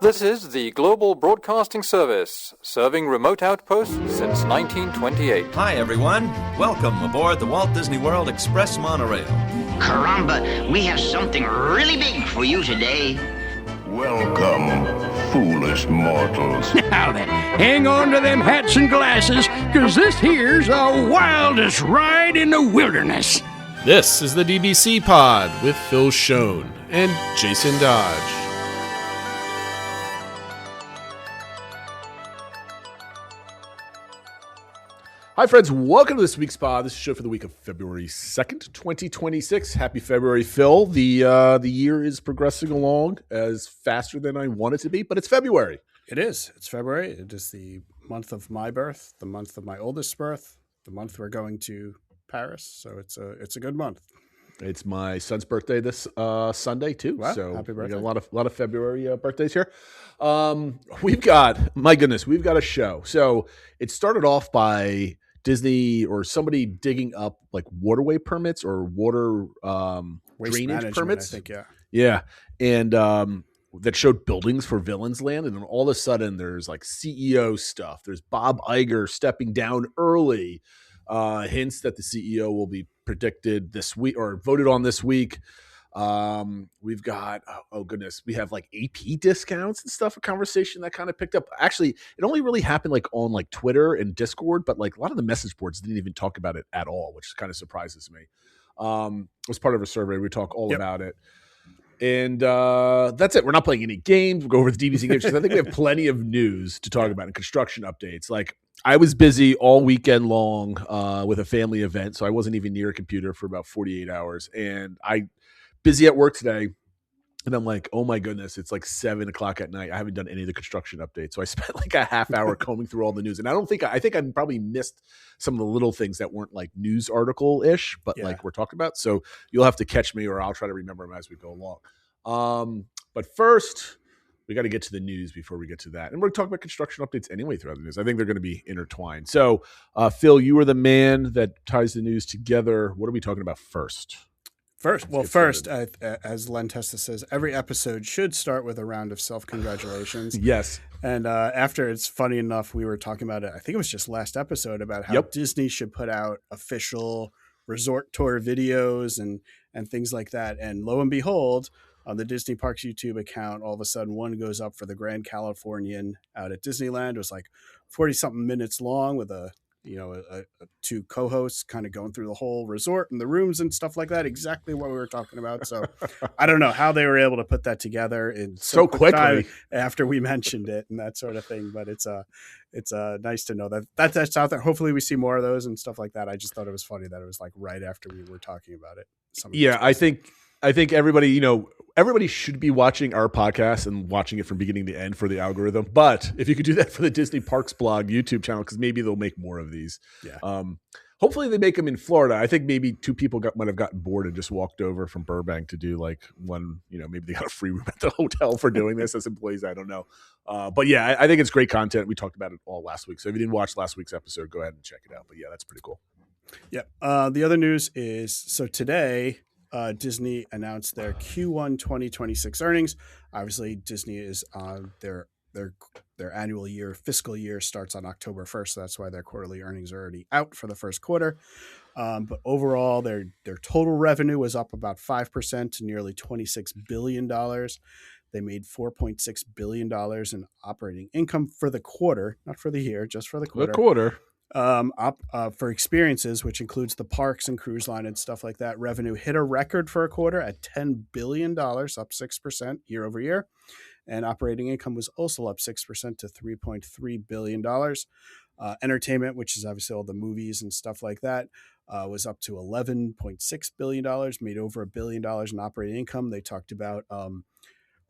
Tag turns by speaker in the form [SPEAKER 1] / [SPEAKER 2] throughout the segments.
[SPEAKER 1] This is the Global Broadcasting Service, serving remote outposts since 1928.
[SPEAKER 2] Hi, everyone. Welcome aboard the Walt Disney World Express monorail.
[SPEAKER 3] Caramba, we have something really big for you today.
[SPEAKER 4] Welcome, foolish mortals.
[SPEAKER 5] Now then, hang on to them hats and glasses, because this here's the wildest ride in the wilderness.
[SPEAKER 6] This is the DBC Pod with Phil Schoen and Jason Dodge. Hi, friends. Welcome to this week's pod. This is a show for the week of February 2nd, 2026. Happy February, Phil. The year is progressing along as faster than I want it to be, but it's February.
[SPEAKER 7] It is. It's February. It is the month of my birth, the month of my oldest birth, the month we're going to Paris. So it's a good month.
[SPEAKER 6] It's my son's birthday this Sunday too.
[SPEAKER 7] Wow,
[SPEAKER 6] so
[SPEAKER 7] happy birthday.
[SPEAKER 6] we got a lot of February birthdays here. We've got a show. So it started off by Disney or somebody digging up like waterway permits or water drainage permits.
[SPEAKER 7] I think, yeah.
[SPEAKER 6] Yeah. And that showed buildings for Villains Land. And then all of a sudden there's like CEO stuff. There's Bob Iger stepping down early. Hints that the CEO will be predicted this week or voted on this week. We've got, we have like AP discounts and stuff, a conversation that kind of picked up. Actually, it only really happened like on like Twitter and Discord, but like a lot of the message boards didn't even talk about it at all, which kind of surprises me. It was part of a survey. We talk all about it. And that's it. We're not playing any games. We'll go over the DBC games because I think we have plenty of news to talk about and construction updates. Like I was busy all weekend long with a family event, so I wasn't even near a computer for about 48 hours. And busy at work today, and I'm like, oh my goodness, it's like 7 o'clock at night. I haven't done any of the construction updates. So I spent like a half hour combing through all the news. And I think I probably missed some of the little things that weren't like news article-ish, but like we're talking about. So you'll have to catch me or I'll try to remember them as we go along. But first, we got to get to the news before we get to that. And we're talking about construction updates anyway throughout the news. I think they're going to be intertwined. So Phil, you are the man that ties the news together. What are we talking about first?
[SPEAKER 7] First, as Len Testa says, every episode should start with a round of self-congratulations.
[SPEAKER 6] Yes.
[SPEAKER 7] And after, it's funny enough, we were talking about it, I think it was just last episode, about how Disney should put out official resort tour videos and things like that. And lo and behold, on the Disney Parks YouTube account, all of a sudden one goes up for the Grand Californian out at Disneyland. It was like 40-something minutes long with two co-hosts kind of going through the whole resort and the rooms and stuff like that. Exactly what we were talking about. So I don't know how they were able to put that together in so quickly after we mentioned it and that sort of thing. But it's nice to know that's out there. Hopefully we see more of those and stuff like that. I just thought it was funny that it was like right after we were talking about it.
[SPEAKER 6] I think everybody should be watching our podcast and watching it from beginning to end for the algorithm. But if you could do that for the Disney Parks blog YouTube channel, because maybe they'll make more of these. Yeah. Hopefully they make them in Florida. I think maybe two people might have gotten bored and just walked over from Burbank to do like one, maybe they got a free room at the hotel for doing this as employees. I don't know. But yeah, I think it's great content. We talked about it all last week. So if you didn't watch last week's episode, go ahead and check it out. But yeah, that's pretty cool.
[SPEAKER 7] Yeah. The other news is, so today, Disney announced their Q1 2026 earnings. Obviously, Disney is their annual fiscal year starts on October 1st. So that's why their quarterly earnings are already out for the first quarter. But overall, their total revenue was up about 5% to nearly $26 billion. They made $4.6 billion in operating income for the quarter, not for the year, just for the quarter. For experiences, which includes the parks and cruise line and stuff like that, revenue hit a record for a quarter at $10 billion, up 6% year over year. And operating income was also up 6% to $3.3 billion. Entertainment, which is obviously all the movies and stuff like that, was up to $11.6 billion, made over $1 billion in operating income. They talked about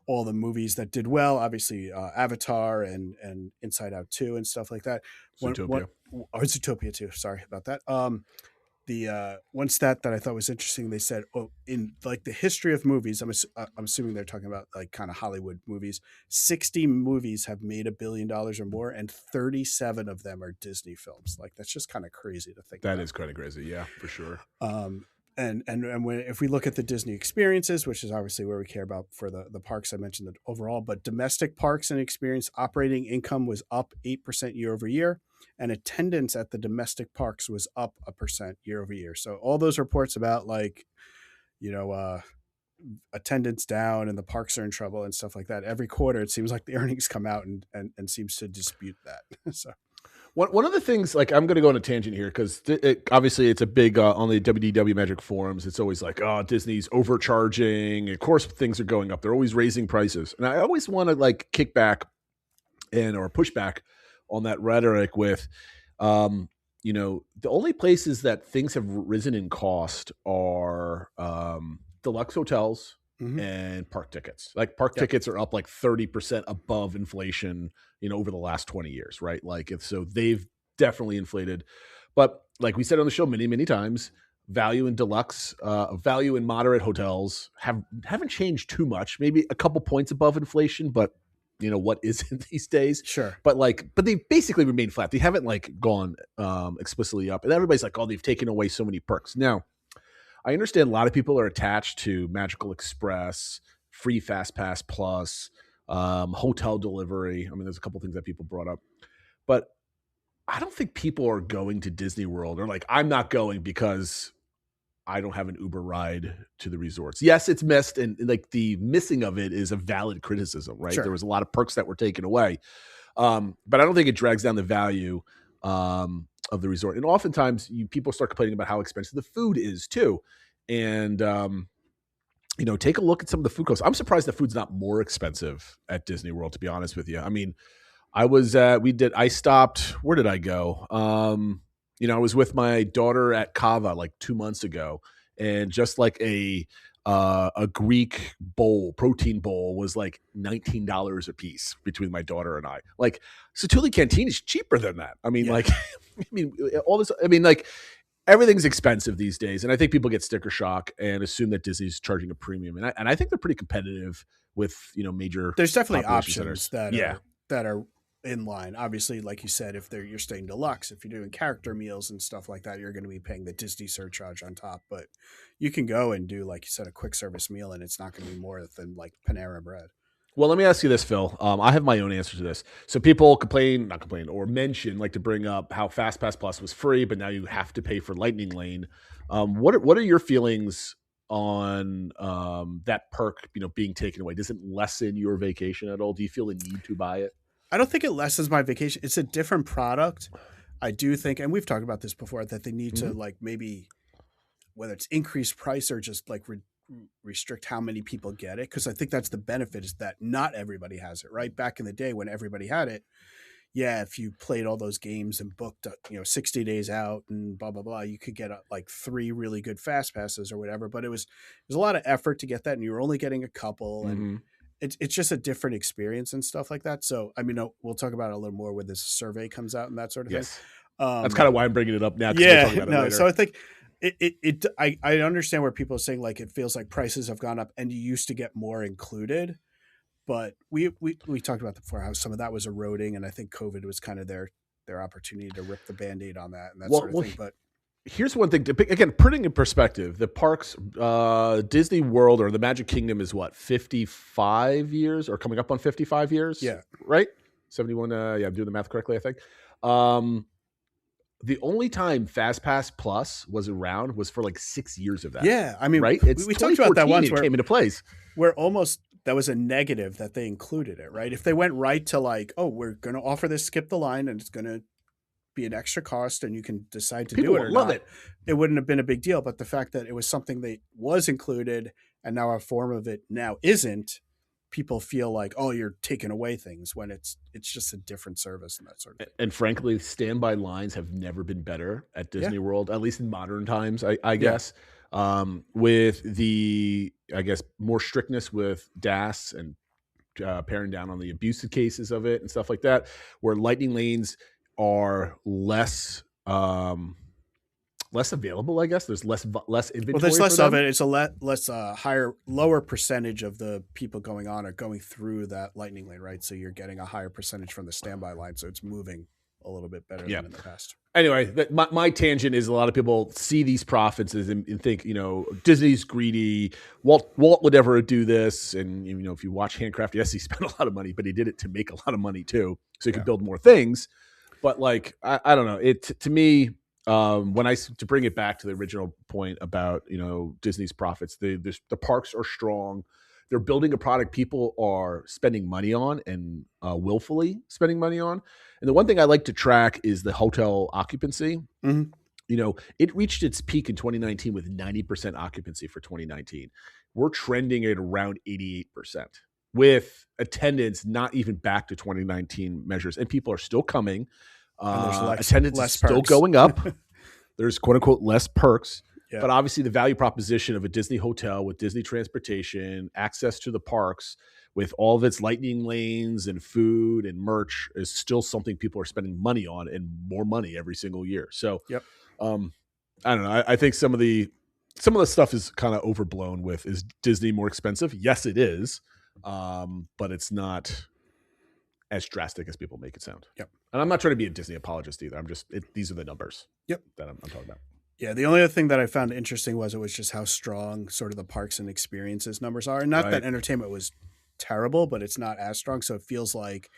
[SPEAKER 7] all the movies that did well, obviously Avatar and Inside Out 2 and stuff like that. Zootopia 2. Sorry about that. The one stat that I thought was interesting, they said, in like the history of movies, I'm assuming they're talking about like kind of Hollywood movies, 60 movies have made $1 billion or more, and 37 of them are Disney films. Like, that's just kind of crazy to think about.
[SPEAKER 6] That is kind of crazy. Yeah, for sure.
[SPEAKER 7] if we look at the Disney experiences, which is obviously where we care about for the parks, I mentioned that overall, but domestic parks and experience operating income was up 8% year over year, and attendance at the domestic parks was up 1% year over year. So all those reports about attendance down and the parks are in trouble and stuff like that, every quarter it seems like the earnings come out and seems to dispute that. So.
[SPEAKER 6] One of the things, like, I'm going to go on a tangent here because obviously it's a big on the WDW Magic forums. It's always like, oh, Disney's overcharging. Of course, things are going up. They're always raising prices, and I always want to like kick back or push back on that rhetoric with, the only places that things have risen in cost are deluxe hotels and park tickets. Like park tickets are up like 30% above inflation, over the last 20 years, right? Like so they've definitely inflated. But like we said on the show many, many times, value and deluxe, value and moderate hotels haven't changed too much, maybe a couple points above inflation, but what isn't these days?
[SPEAKER 7] Sure.
[SPEAKER 6] But they basically remain flat. They haven't like gone explicitly up. And everybody's like, oh, they've taken away so many perks. Now, I understand a lot of people are attached to Magical Express, free Fast Pass Plus, hotel delivery. I mean, there's a couple things that people brought up, but I don't think people are going to Disney World or like, I'm not going because I don't have an Uber ride to the resorts. Yes, it's missed, and like the missing of it is a valid criticism, right?
[SPEAKER 7] Sure.
[SPEAKER 6] There was a lot of perks that were taken away, but I don't think it drags down the value of the resort. And oftentimes, people start complaining about how expensive the food is too, and take a look at some of the food costs. I'm surprised the food's not more expensive at Disney World, to be honest with you. I mean, I stopped, where did I go? I was with my daughter at Cava like 2 months ago, and just like a Greek bowl, protein bowl, was like $19 a piece between my daughter and I. Like, Satuli Canteen is cheaper than that. I mean, all this, everything's expensive these days. And I think people get sticker shock and assume that Disney's charging a premium. And I think they're pretty competitive with, major.
[SPEAKER 7] There's definitely
[SPEAKER 6] population
[SPEAKER 7] options
[SPEAKER 6] centers.
[SPEAKER 7] that are in line. Obviously, like you said, if you're staying deluxe, if you're doing character meals and stuff like that, you're going to be paying the Disney surcharge on top. But you can go and do, like you said, a quick service meal, and it's not going to be more than like Panera Bread.
[SPEAKER 6] Well, let me ask you this, Phil. I have my own answer to this. So people not complain, or mention, like to bring up how FastPass Plus was free, but now you have to pay for Lightning Lane. What are your feelings on that perk, being taken away? Does it lessen your vacation at all? Do you feel the need to buy it?
[SPEAKER 7] I don't think it lessens my vacation. It's a different product. I do think, and we've talked about this before, that they need to like maybe, whether it's increased price or just like restrict how many people get it. Because I think that's the benefit, is that not everybody has it, right? Back in the day when everybody had it, yeah, if you played all those games and booked, 60 days out and blah, blah, blah, you could get like 3 really good fast passes or whatever. But it was a lot of effort to get that, and you were only getting a couple, and it's just a different experience and stuff like that. So, I mean, we'll talk about it a little more when this survey comes out and that sort of thing.
[SPEAKER 6] That's kind of why I'm bringing it up now.
[SPEAKER 7] Yeah,
[SPEAKER 6] we'll talk about it later.
[SPEAKER 7] So I think I understand where people are saying like it feels like prices have gone up and you used to get more included, but we talked about before how some of that was eroding, and I think COVID was kind of their opportunity to rip the Band-Aid on that and that sort of thing. But
[SPEAKER 6] here's one thing, again, putting in perspective, the parks, Disney World or the Magic Kingdom is what, 55 years or coming up on 55 years?
[SPEAKER 7] Yeah.
[SPEAKER 6] Right? 71. I'm doing the math correctly, I think. The only time FastPass Plus was around was for like 6 years of that.
[SPEAKER 7] Yeah. I mean,
[SPEAKER 6] right?
[SPEAKER 7] We talked about that once
[SPEAKER 6] where it came into place.
[SPEAKER 7] Where almost that was a negative that they included it, right? If they went right to like, oh, we're going to offer this skip the line and it's going to be an extra cost and you can decide to
[SPEAKER 6] People
[SPEAKER 7] do it or
[SPEAKER 6] love
[SPEAKER 7] not, it wouldn't have been a big deal. But the fact that it was something that was included and now a form of it now isn't, people feel like, oh, you're taking away things, when it's just a different service and that sort of thing.
[SPEAKER 6] And frankly, standby lines have never been better at Disney World, at least in modern times, I guess. With the, I guess, more strictness with DAS and paring down on the abusive cases of it and stuff like that, where lightning lanes are less available, I guess. There's less inventory.
[SPEAKER 7] Well, there's less of it. It's a lower percentage of the people going on are going through that lightning lane, right? So you're getting a higher percentage from the standby line, so it's moving a little bit better
[SPEAKER 6] Yeah.
[SPEAKER 7] than in the past.
[SPEAKER 6] Anyway, my tangent is a lot of people see these profits and think, Disney's greedy. Walt would never do this. And, if you watch Handcraft, yes, he spent a lot of money, but he did it to make a lot of money too. So he could build more things. But like, I don't know. To me, to bring it back to the original point about, Disney's profits, the parks are strong. They're building a product people are spending money on and willfully spending money on. And the one thing I like to track is the hotel occupancy. Mm-hmm. It reached its peak in 2019 with 90% occupancy for 2019. We're trending at around 88% with attendance not even back to 2019 measures. And people are still coming. Attendance is still going up. There's quote unquote less perks. Yeah. But obviously the value proposition of a Disney hotel with Disney transportation, access to the parks with all of its lightning lanes and food and merch is still something people are spending money on and more money every single year. So I don't know. I think some of the stuff is kind of overblown with, is Disney more expensive? Yes, it is. But it's not as drastic as people make it sound. Yep. And I'm not trying to be a Disney apologist either. These are the numbers that I'm talking about.
[SPEAKER 7] Yeah, the only other thing that I found interesting was just how strong sort of the parks and experiences numbers are. And not that entertainment was terrible, but it's not as strong. So it feels like,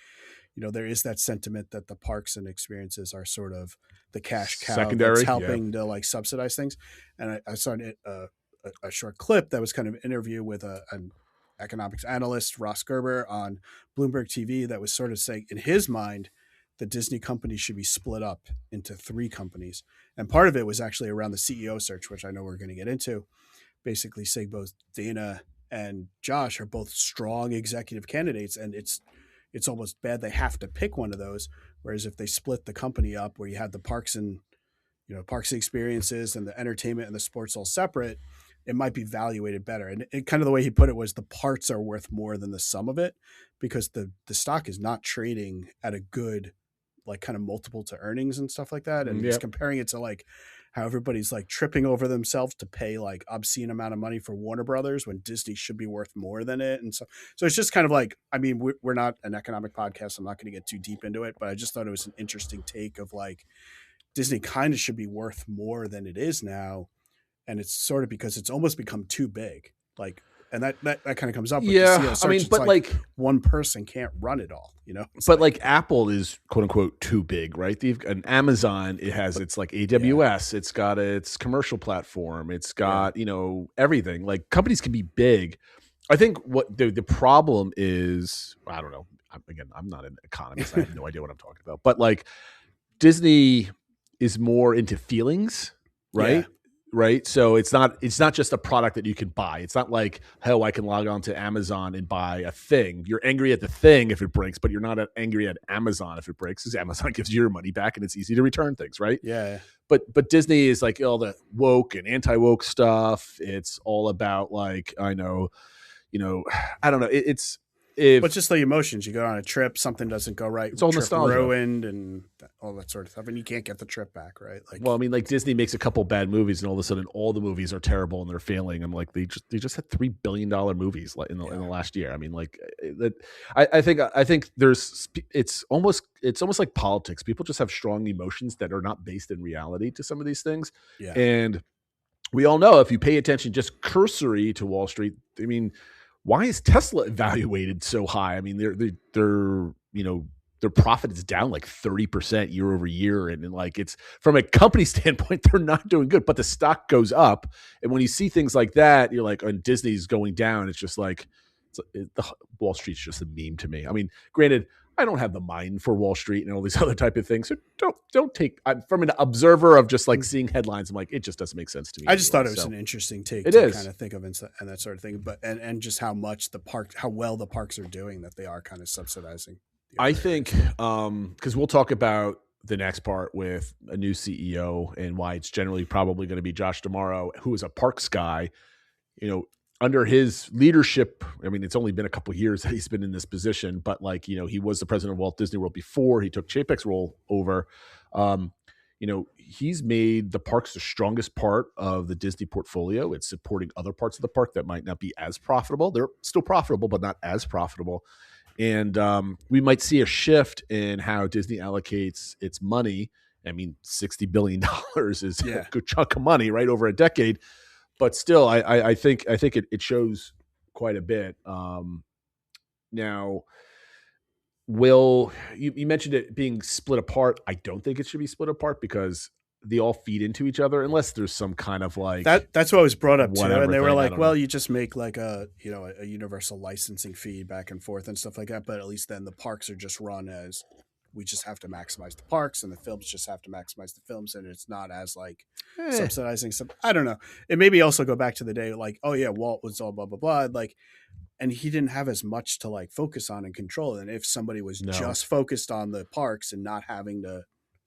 [SPEAKER 7] there is that sentiment that the parks and experiences are sort of the cash cow
[SPEAKER 6] secondary,
[SPEAKER 7] that's helping to like subsidize things. And I saw a short clip that was kind of an interview with an economics analyst, Ross Gerber, on Bloomberg TV that was sort of saying, in his mind, the Disney company should be split up into 3 companies. And part of it was actually around the CEO search, which I know we're going to get into, basically saying both Dana and Josh are both strong executive candidates. And it's almost bad they have to pick one of those. Whereas if they split the company up where you had the parks and experiences and the entertainment and the sports all separate, it might be valuated better. And it kind of the way he put it was the parts are worth more than the sum of it, because the stock is not trading at a good like kind of multiple to earnings and stuff like that. And he's comparing it to like how everybody's like tripping over themselves to pay like obscene amount of money for Warner Brothers when Disney should be worth more than it. And so it's just kind of like, I mean, we're not an economic podcast. I'm not going to get too deep into it, but I just thought it was an interesting take of like Disney kind of should be worth more than it is now. And it's sort of because it's almost become too big. Like, and that kind of comes up with the CEO search.
[SPEAKER 6] I mean, but like
[SPEAKER 7] one person can't run it all,
[SPEAKER 6] But like Apple is quote unquote too big, right? And Amazon, it has its like AWS, it's got its commercial platform, it's got everything. Like companies can be big. I think what the problem is, I don't know. I'm not an economist. I have no idea what I'm talking about. But like Disney is more into feelings, right? Yeah. Right. So it's not just a product that you can buy. It's not like, oh, I can log on to Amazon and buy a thing. You're angry at the thing if it breaks, but you're not angry at Amazon if it breaks, because Amazon gives you your money back and it's easy to return things. Right.
[SPEAKER 7] Yeah.
[SPEAKER 6] But Disney is like all the woke and anti-woke stuff. It's all about like, I don't know. But
[SPEAKER 7] just the emotions. You go on a trip, something doesn't go right.
[SPEAKER 6] It's all nostalgia,
[SPEAKER 7] ruined, and all that sort of stuff, and you can't get the trip back, right? Like,
[SPEAKER 6] well, I mean, like Disney makes a couple bad movies, and all of a sudden, all the movies are terrible and they're failing. I'm like, they just had $3 billion movies in the last year. I mean, like that. I think it's almost like politics. People just have strong emotions that are not based in reality to some of these things, and we all know if you pay attention just cursory to Wall Street, I mean. Why is Tesla evaluated so high? I mean, their profit is down like 30% year over year. And like, it's from a company standpoint, they're not doing good, but the stock goes up. And when you see things like that, you're like, and Disney's going down. It's just like, Wall Street's just a meme to me. I mean, granted, I don't have the mind for Wall Street and all these other type of things. So don't take from an observer of just like seeing headlines. I'm like, it just doesn't make sense to me.
[SPEAKER 7] I just thought it was an interesting take
[SPEAKER 6] to
[SPEAKER 7] kind of think of and that sort of thing. But and just how much how well the parks are doing, that they are kind of subsidizing.
[SPEAKER 6] I think because we'll talk about the next part with a new CEO and why it's generally probably going to be Josh tomorrow, who is a parks guy. Under his leadership, I mean, it's only been a couple of years that he's been in this position, but like, he was the president of Walt Disney World before he took Chapek's role over. He's made the parks the strongest part of the Disney portfolio. It's supporting other parts of the park that might not be as profitable. They're still profitable, but not as profitable. And we might see a shift in how Disney allocates its money. I mean, $60 billion is a good chunk of money, right, over a decade. But still, I think it shows quite a bit. Now, you mentioned it being split apart. I don't think it should be split apart because they all feed into each other unless there's some kind of like
[SPEAKER 7] that's what was brought up too. And they were like, well,
[SPEAKER 6] know.
[SPEAKER 7] you just make like a universal licensing fee back and forth and stuff like that. But at least then the parks are just run as we just have to maximize the parks and the films just have to maximize the films. And it's not as like subsidizing some, I don't know. It maybe also go back to the day like, oh yeah, Walt was all blah, blah, blah. Like, and he didn't have as much to like focus on and control. And if somebody was just focused on the parks and not having to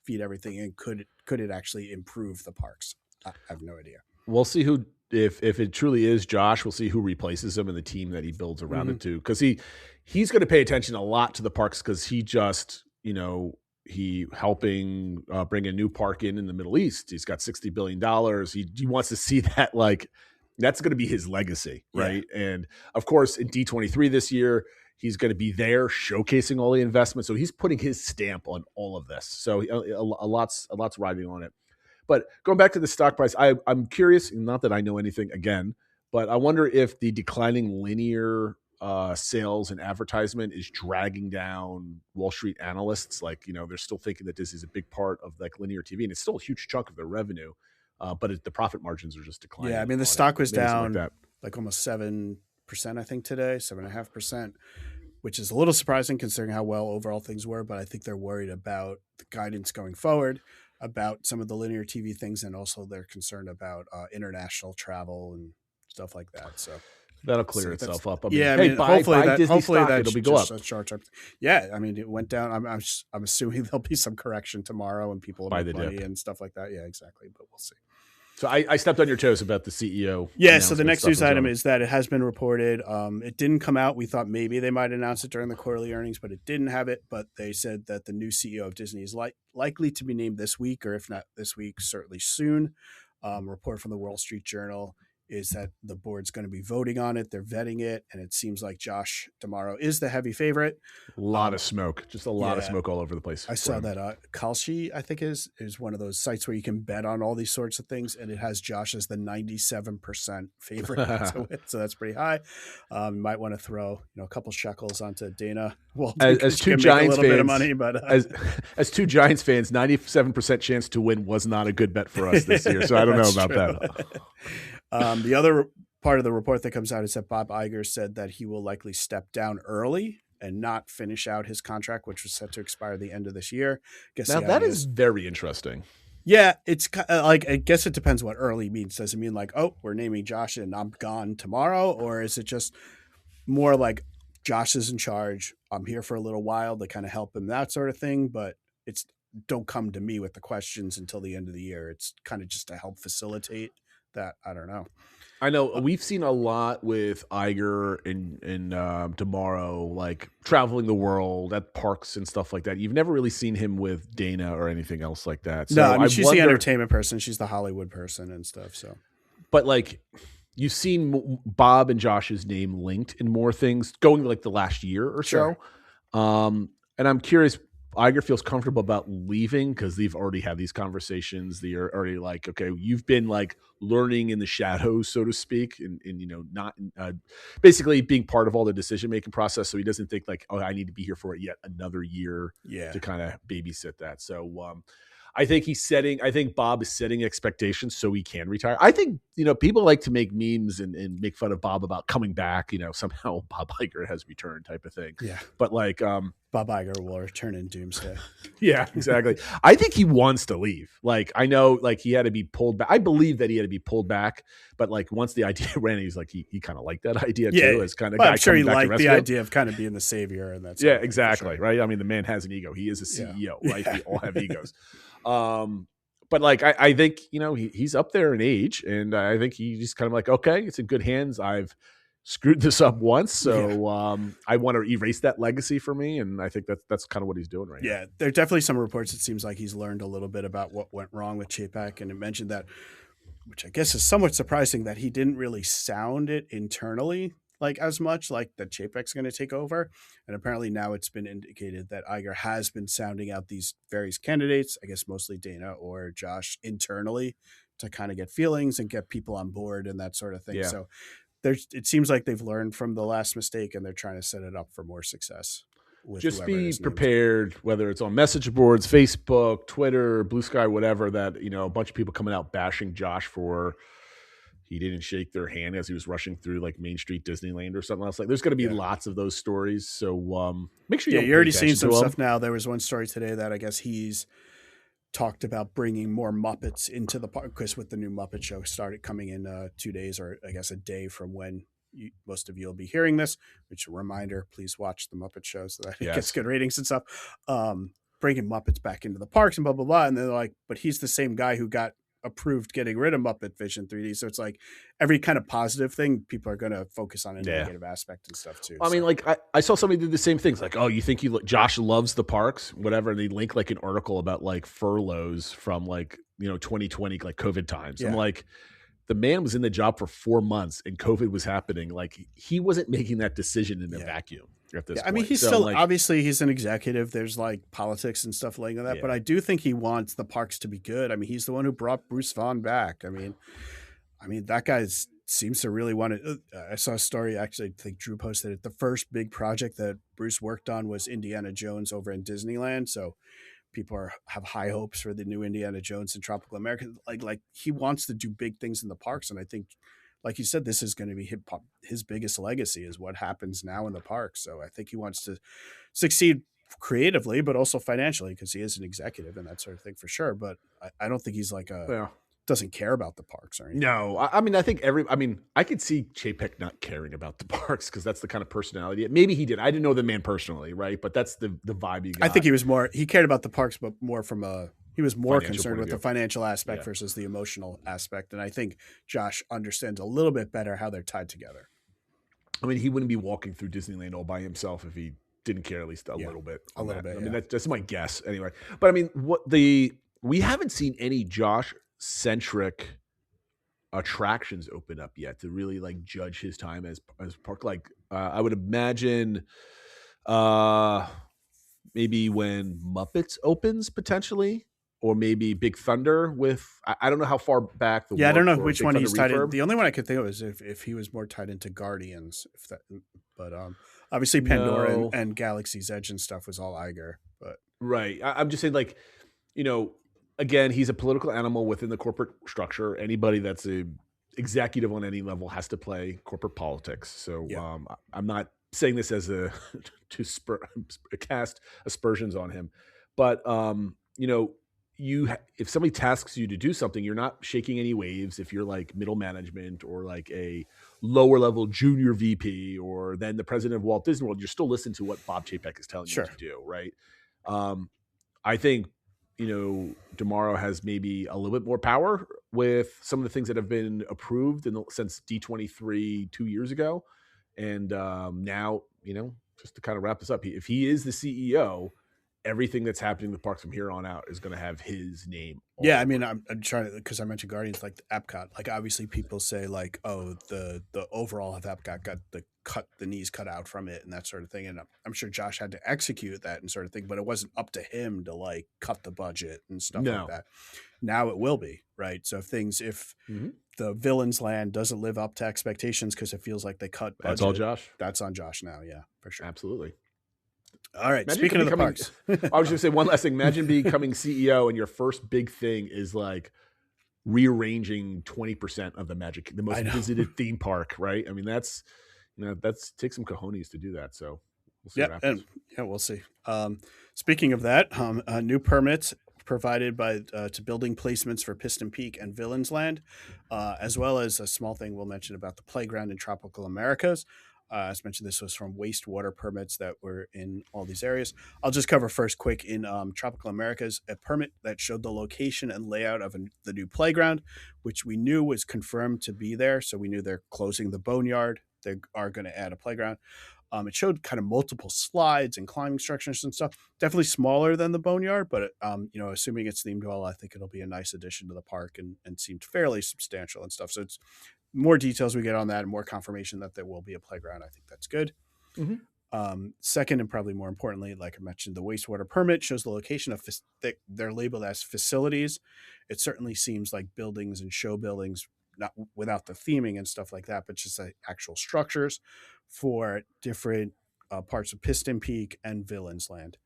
[SPEAKER 7] feed everything in, could it actually improve the parks? I have no idea.
[SPEAKER 6] We'll see who, if it truly is Josh, we'll see who replaces him and the team that he builds around it too. Because he's going to pay attention a lot to the parks because he just, he helping bring a new park in the Middle East. He's got $60 billion. He wants to see that like, that's going to be his legacy, right? Yeah. And of course, in D23 this year, he's going to be there showcasing all the investments. So he's putting his stamp on all of this. So a lot's riding on it. But going back to the stock price, I'm curious, not that I know anything again, but I wonder if the declining linear sales and advertisement is dragging down Wall Street analysts. Like, they're still thinking that this is a big part of like linear TV, and it's still a huge chunk of their revenue. But the profit margins are just declining.
[SPEAKER 7] Yeah, I mean, the stock was down like almost 7%, I think, today, 7.5%, which is a little surprising considering how well overall things were. But I think they're worried about the guidance going forward, about some of the linear TV things, and also they're concerned about international travel and stuff like that. So
[SPEAKER 6] that'll clear itself up.
[SPEAKER 7] I mean, hopefully that'll go up. Short-term. Yeah, I mean, it went down. I'm assuming there'll be some correction tomorrow and people will make money and stuff like that. Yeah, exactly. But we'll see.
[SPEAKER 6] So I stepped on your toes about the CEO.
[SPEAKER 7] Yeah, so the next news item is that it has been reported. It didn't come out. We thought maybe they might announce it during the quarterly earnings, but it didn't have it. But they said that the new CEO of Disney is likely to be named this week, or if not this week, certainly soon. Report from the Wall Street Journal is that the board's going to be voting on it. They're vetting it, and it seems like Josh D'Amaro is the heavy favorite.
[SPEAKER 6] A lot of smoke, just a lot of smoke all over the place.
[SPEAKER 7] I saw that Kalshi, I think, is one of those sites where you can bet on all these sorts of things, and it has Josh as the 97% favorite to win, so that's pretty high. You might want to throw a couple shekels onto Dana. Well,
[SPEAKER 6] as two Giants fans,
[SPEAKER 7] bit of money, but
[SPEAKER 6] as two Giants fans, 97% chance to win was not a good bet for us this year. So I don't know about that.
[SPEAKER 7] The other part of the report that comes out is that Bob Iger said that he will likely step down early and not finish out his contract, which was set to expire the end of this year.
[SPEAKER 6] Now that is very interesting.
[SPEAKER 7] Yeah, it's like, I guess it depends what early means. Does it mean like, oh, we're naming Josh and I'm gone tomorrow? Or is it just more like Josh is in charge, I'm here for a little while to kind of help him, that sort of thing. But it's don't come to me with the questions until the end of the year. It's kind of just to help facilitate that. I don't know.
[SPEAKER 6] I know we've seen a lot with Iger and tomorrow, like traveling the world at parks and stuff like that. You've never really seen him with Dana or anything else like that. So
[SPEAKER 7] no, I mean, she's the entertainment person. She's the Hollywood person and stuff. So,
[SPEAKER 6] but like you've seen Bob and Josh's name linked in more things going like the last year or so. And I'm curious, Iger feels comfortable about leaving because they've already had these conversations. They're already like, okay, you've been like learning in the shadows, so to speak, and not basically being part of all the decision-making process. So he doesn't think like, oh, I need to be here for yet another year to kind of babysit that. So I think Bob is setting expectations so he can retire. I think, people like to make memes and make fun of Bob about coming back, somehow Bob Iger has returned type of thing.
[SPEAKER 7] Yeah.
[SPEAKER 6] But like,
[SPEAKER 7] Bob Iger will return in doomsday.
[SPEAKER 6] Yeah, exactly. I think he wants to leave. Like, I know like he had to be pulled back. I believe that he had to be pulled back, but like once the idea ran, he's like, he kind of liked that idea too. As kind of guy.
[SPEAKER 7] I'm sure he liked the idea of kind of being the savior. And that's
[SPEAKER 6] exactly. Right. I mean, the man has an ego. He is a CEO, right? We all have egos. But like, I think, he's up there in age, and I think he's just kind of like, okay, it's in good hands. I've screwed this up once. So I want to erase that legacy for me. And I think that's kind of what he's doing right now.
[SPEAKER 7] Yeah, there are definitely some reports. It seems like he's learned a little bit about what went wrong with Chapek, and it mentioned that, which I guess is somewhat surprising, that he didn't really sound it internally. like as much, like that Chapek's going to take over. And apparently now it's been indicated that Iger has been sounding out these various candidates, I guess mostly Dana or Josh internally, to kind of get feelings and get people on board and that sort of thing.
[SPEAKER 6] Yeah.
[SPEAKER 7] So it seems like they've learned from the last mistake and they're trying to set it up for more success.
[SPEAKER 6] Just be prepared, whether it's on message boards, Facebook, Twitter, Blue Sky, whatever, that, a bunch of people coming out bashing Josh for he didn't shake their hand as he was rushing through like Main Street Disneyland or something else. Like, there's going to be lots of those stories. So make sure
[SPEAKER 7] you're already seeing some stuff now. There was one story today that I guess he's talked about bringing more Muppets into the park, because with the new Muppet show started coming in 2 days, or I guess a day from when most of you will be hearing this, which, a reminder, please watch the Muppet show so that it gets good ratings and stuff. Bringing Muppets back into the parks and blah, blah, blah. And they're like, but he's the same guy who got approved getting rid of Muppet Vision 3D. So it's like every kind of positive thing, people are going to focus on a negative aspect and stuff too.
[SPEAKER 6] I mean, like I saw somebody do the same things. Like, oh, you think Josh loves the parks, whatever. And they link like an article about like furloughs from like, 2020, like COVID times. Yeah. I'm like, the man was in the job for 4 months and COVID was happening. Like, he wasn't making that decision in a vacuum at this point.
[SPEAKER 7] I mean, he's still, obviously he's an executive. There's like politics and stuff like that, but I do think he wants the parks to be good. I mean, he's the one who brought Bruce Vaughan back. I mean, that guy seems to really want it. I saw a story, actually, I think Drew posted it. The first big project that Bruce worked on was Indiana Jones over in Disneyland. So people have high hopes for the new Indiana Jones and Tropical America. Like he wants to do big things in the parks. And I think, like you said, this is going to be his biggest legacy, is what happens now in the parks. So I think he wants to succeed creatively, but also financially, because he is an executive and that sort of thing for sure. But I don't think he's like doesn't care about the parks or anything.
[SPEAKER 6] No, I mean, I think I could see Chapek not caring about the parks, because that's the kind of personality. Maybe he did. I didn't know the man personally, right? But that's the vibe you got.
[SPEAKER 7] I think he cared about the parks, but more from he was more concerned with the financial aspect versus the emotional aspect. And I think Josh understands a little bit better how they're tied together.
[SPEAKER 6] I mean, he wouldn't be walking through Disneyland all by himself if he didn't care at least a little bit.
[SPEAKER 7] A little bit.
[SPEAKER 6] I mean, that's my guess anyway. But I mean, we haven't seen any Josh-centric attractions open up yet to really like judge his time as park. Like I would imagine maybe when Muppets opens potentially, or maybe Big Thunder with, I don't know how far back.
[SPEAKER 7] I don't know which one he's tied in. The only one I could think of is if he was more tied into Guardians, but obviously Pandora and Galaxy's Edge and stuff was all Iger, but
[SPEAKER 6] right. I'm just saying, like, again, he's a political animal within the corporate structure. Anybody that's a executive on any level has to play corporate politics. So I'm not saying this as to cast aspersions on him, but if somebody tasks you to do something, you're not shaking any waves. If you're like middle management or like a lower level junior VP or then the president of Walt Disney World, you're still listening to what Bob Chapek is telling you to do, right? I think Tomorrow has maybe a little bit more power with some of the things that have been approved since D23 2 years ago. And now, just to kind of wrap this up, if he is the CEO, everything that's happening in the parks from here on out is going to have his name.
[SPEAKER 7] Yeah, I mean, I'm trying to, because I mentioned Guardians, like Epcot. Like, obviously, people say like, oh, the overall of Epcot got the knees cut out from it and that sort of thing. And I'm sure Josh had to execute that and sort of thing, but it wasn't up to him to like cut the budget and stuff like that. Now it will be, right? So if the Villains Land doesn't live up to expectations because it feels like they cut budget,
[SPEAKER 6] that's all Josh.
[SPEAKER 7] That's on Josh now, yeah, for sure.
[SPEAKER 6] Absolutely.
[SPEAKER 7] All right. Speaking of the parks,
[SPEAKER 6] I was going to say one last thing. Imagine becoming CEO and your first big thing is like rearranging 20% of the most visited theme park, right? I mean, that's takes some cojones to do that. So we'll see what happens.
[SPEAKER 7] We'll see. Speaking of that, new permits provided by to building placements for Piston Peak and Villains Land, as well as a small thing we'll mention about the playground in Tropical Americas. As mentioned, this was from wastewater permits that were in all these areas. I'll just cover first quick in Tropical Americas, a permit that showed the location and layout of the new playground, which we knew was confirmed to be there. So we knew they're closing the boneyard. They are going to add a playground. It showed kind of multiple slides and climbing structures and stuff. Definitely smaller than the boneyard, but assuming it's themed well, I think it'll be a nice addition to the park and seemed fairly substantial and stuff. So it's more details we get on that and more confirmation that there will be a playground, I think that's good. Second, and probably more importantly, like I mentioned, the wastewater permit shows the location of they're labeled as facilities. It certainly seems like buildings and show buildings, not without the theming and stuff like that, but just actual structures for different parts of Piston Peak and Villains Land.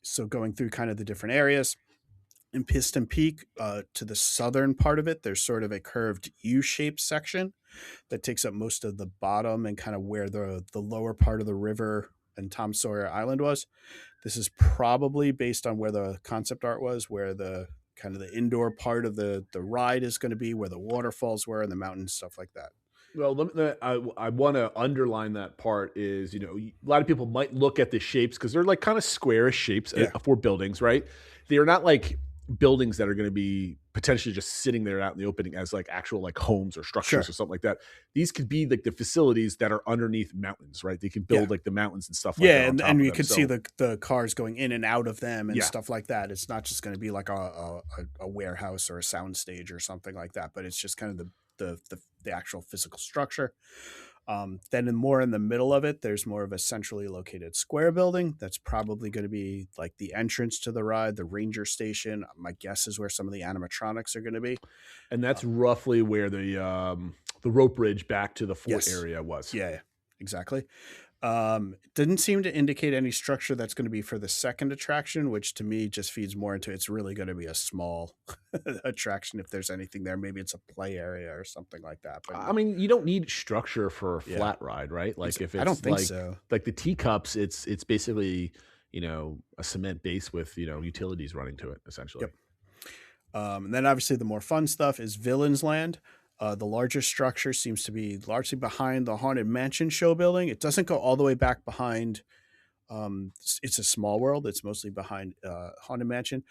[SPEAKER 7] So going through kind of the different areas. In Piston Peak, to the southern part of it, there's sort of a curved U-shaped section that takes up most of the bottom and kind of where the lower part of the river and Tom Sawyer Island was. This is probably based on where the concept art was, where the kind of the indoor part of the ride is going to be, where the waterfalls were and the mountains, stuff like that.
[SPEAKER 6] Well, I want to underline that part is, a lot of people might look at the shapes because they're like kind of squarish shapes for buildings, right? They are not like buildings that are going to be potentially just sitting there out in the opening as like actual like homes or structures or something like that. These could be like the facilities that are underneath mountains, right? They can build like the mountains and stuff like that.
[SPEAKER 7] Yeah, and you can see the cars going in and out of them and stuff like that. It's not just going to be like a warehouse or a sound stage or something like that, but it's just kind of the actual physical structure. Then in the middle of it, there's more of a centrally located square building. That's probably going to be like the entrance to the ride, the ranger station. My guess is where some of the animatronics are going to be.
[SPEAKER 6] And that's roughly where the rope bridge back to the fort area was.
[SPEAKER 7] Yeah, exactly. It didn't seem to indicate any structure that's going to be for the second attraction, which to me just feeds more into it's really going to be a small attraction. If there's anything there, maybe it's a play area or something like that. But
[SPEAKER 6] I mean, you don't need structure for a flat ride, right? Like if it's
[SPEAKER 7] I don't think
[SPEAKER 6] like,
[SPEAKER 7] so.
[SPEAKER 6] Like the teacups, it's basically, a cement base with, utilities running to it essentially.
[SPEAKER 7] Yep. And then obviously the more fun stuff is Villains Land. The larger structure seems to be largely behind the Haunted Mansion show building. It doesn't go all the way back behind. It's a Small World. It's mostly behind Haunted Mansion.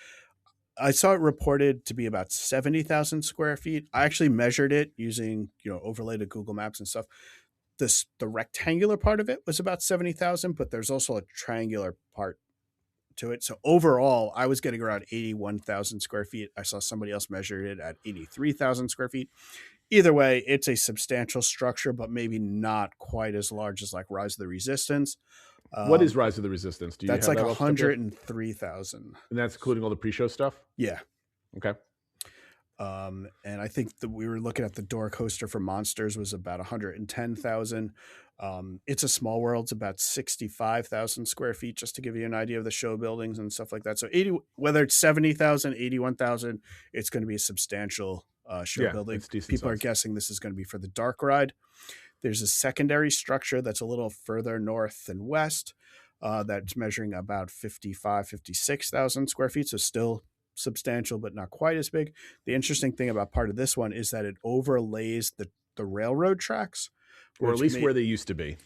[SPEAKER 7] I saw it reported to be about 70,000 square feet. I actually measured it using, overlay to Google Maps and stuff. The rectangular part of it was about 70,000, but there's also a triangular part to it. So overall, I was getting around 81,000 square feet. I saw somebody else measured it at 83,000 square feet. Either way, it's a substantial structure, but maybe not quite as large as like Rise of the Resistance.
[SPEAKER 6] What is Rise of the Resistance? Do you
[SPEAKER 7] that's
[SPEAKER 6] have
[SPEAKER 7] like
[SPEAKER 6] that
[SPEAKER 7] 103,000.
[SPEAKER 6] And that's including all the pre-show stuff?
[SPEAKER 7] Yeah.
[SPEAKER 6] Okay.
[SPEAKER 7] And I think that we were looking at the door coaster for Monsters was about 110,000. It's a Small World's about 65,000 square feet, just to give you an idea of the show buildings and stuff like that. So whether it's 70,000, 81,000, it's going to be a substantial show building. People are guessing this is going to be for the dark ride. There's a secondary structure that's a little further north and west that's measuring about 56,000 square feet. So still substantial, but not quite as big. The interesting thing about part of this one is that it overlays the railroad tracks,
[SPEAKER 6] or at least where they used to be.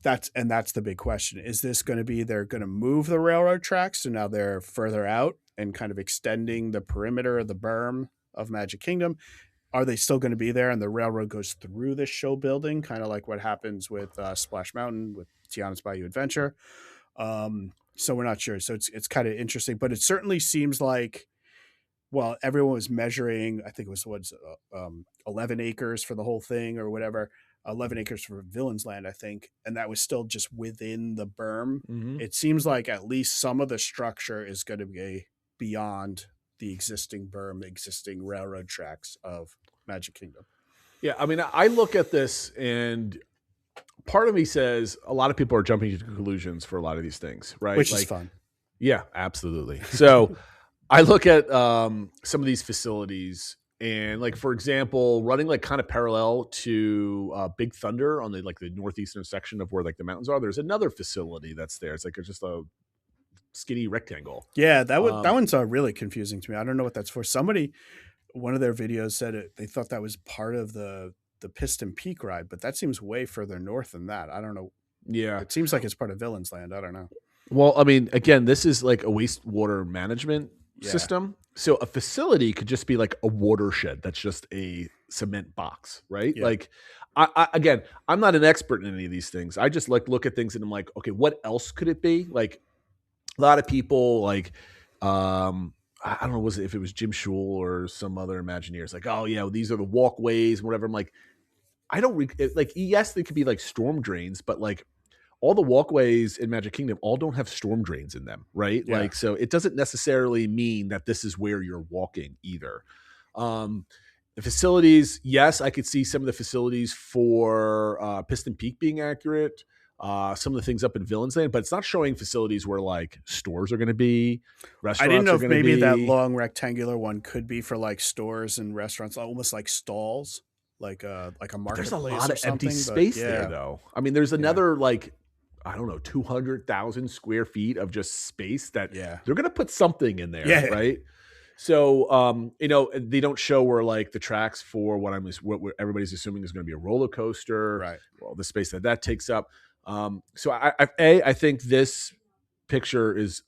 [SPEAKER 7] That's the big question. Is this going to be they're going to move the railroad tracks, so now they're further out and kind of extending the perimeter of the berm of Magic Kingdom? Are they still going to be there and the railroad goes through this show building, kind of like what happens with Splash Mountain with Tiana's Bayou Adventure? So we're not sure. So it's kind of interesting, but it certainly seems like, well, everyone was measuring, I think it was 11 acres for the whole thing or whatever, 11 acres for Villains Land, I think. And that was still just within the berm. Mm-hmm. It seems like at least some of the structure is going to be beyond the existing berm, existing railroad tracks of Magic Kingdom.
[SPEAKER 6] Yeah. I mean, I look at this and part of me says a lot of people are jumping to conclusions for a lot of these things, right?
[SPEAKER 7] Which is fun.
[SPEAKER 6] Yeah, absolutely. So I look at some of these facilities and like, for example, running like kind of parallel to Big Thunder on the northeastern section of where like the mountains are, there's another facility that's there. It's like just a skinny rectangle.
[SPEAKER 7] Yeah, that one's really confusing to me. I don't know what that's for. One of their videos said they thought that was part of the Piston Peak ride, but that seems way further north than that. I don't know.
[SPEAKER 6] Yeah.
[SPEAKER 7] It seems like it's part of Villains Land. I don't know.
[SPEAKER 6] Well, I mean, again, this is like a wastewater management system. So a facility could just be like a watershed. That's just a cement box, right? Yeah. Like, again, I'm not an expert in any of these things. I just look at things and I'm like, okay, what else could it be? Like a lot of people I don't know, was it if it was Jim Shul or some other Imagineers, like, oh yeah, these are the walkways, whatever. I'm like, I don't like. Yes, they could be like storm drains, but like all the walkways in Magic Kingdom all don't have storm drains in them, right?
[SPEAKER 7] Yeah.
[SPEAKER 6] Like, so it doesn't necessarily mean that this is where you're walking either. The facilities, yes, I could see some of the facilities for Piston Peak being accurate. Some of the things up in Villains Land, but it's not showing facilities where like stores are going to be, restaurants.
[SPEAKER 7] I didn't know
[SPEAKER 6] are
[SPEAKER 7] if
[SPEAKER 6] going to
[SPEAKER 7] maybe
[SPEAKER 6] be.
[SPEAKER 7] that long rectangular one could be for like stores and restaurants, almost like stalls, like a marketplace.
[SPEAKER 6] There's a lot of empty
[SPEAKER 7] or something,
[SPEAKER 6] space
[SPEAKER 7] but yeah.
[SPEAKER 6] there, though. I mean, there's another like, I don't know, 200,000 square feet of just space that they're going to put something in there, right? So, you know, they don't show where like the tracks for what everybody's assuming is going to be a roller coaster,
[SPEAKER 7] right?
[SPEAKER 6] Well, the space that takes up. So I think this picture is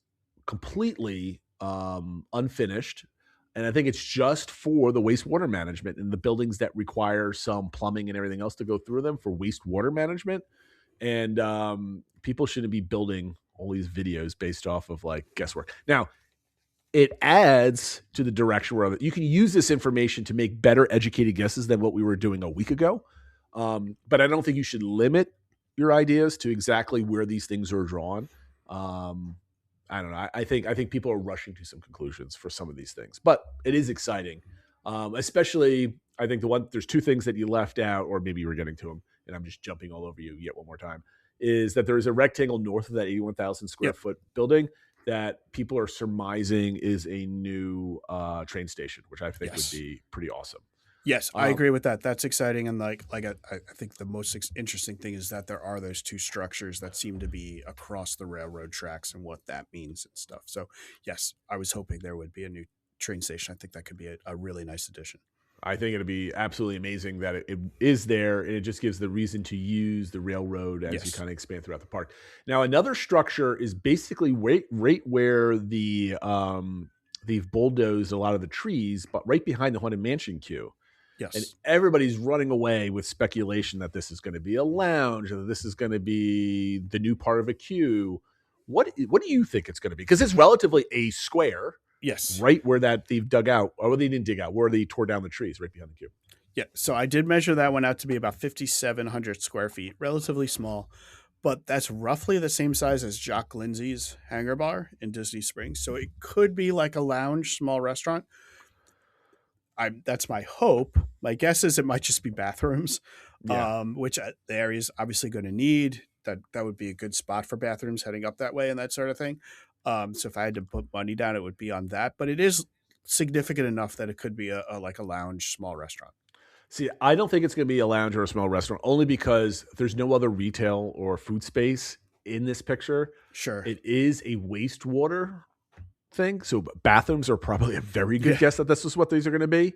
[SPEAKER 6] completely unfinished, and I think it's just for the wastewater management and the buildings that require some plumbing and everything else to go through them for wastewater management. And people shouldn't be building all these videos based off of like guesswork. Now, it adds to the direction where you can use this information to make better educated guesses than what we were doing a week ago. But I don't think you should limit your ideas to exactly where these things are drawn. I don't know. I think people are rushing to some conclusions for some of these things, but it is exciting. Especially, I think there's two things that you left out, or maybe you were getting to them, and I'm just jumping all over you yet one more time, is that there is a rectangle north of that 81,000 square foot building that people are surmising is a new train station, which I think would be pretty awesome.
[SPEAKER 7] Yes, I agree with that. That's exciting. And like I think the most interesting thing is that there are those two structures that seem to be across the railroad tracks and what that means and stuff. So yes, I was hoping there would be a new train station. I think that could be a really nice addition.
[SPEAKER 6] I think it'd be absolutely amazing that it is there, and it just gives the reason to use the railroad as you kind of expand throughout the park. Now, another structure is basically right where the they've bulldozed a lot of the trees, but right behind the Haunted Mansion queue.
[SPEAKER 7] Yes.
[SPEAKER 6] And everybody's running away with speculation that this is going to be a lounge, or that this is going to be the new part of a queue. What do you think it's going to be? Because it's relatively a square.
[SPEAKER 7] Yes.
[SPEAKER 6] Right where that they've dug out, or they didn't dig out, where they tore down the trees right behind the queue.
[SPEAKER 7] Yeah. So I did measure that one out to be about 5,700 square feet, relatively small, but that's roughly the same size as Jock Lindsay's Hangar Bar in Disney Springs. So it could be like a lounge, small restaurant. That's my hope. My guess is it might just be bathrooms, which the area is obviously going to need. That would be a good spot for bathrooms heading up that way and that sort of thing. So if I had to put money down, it would be on that. But it is significant enough that it could be a lounge, small restaurant.
[SPEAKER 6] See, I don't think it's going to be a lounge or a small restaurant, only because there's no other retail or food space in this picture.
[SPEAKER 7] Sure.
[SPEAKER 6] It is a wastewater thing. So bathrooms are probably a very good guess that this is what these are going to be.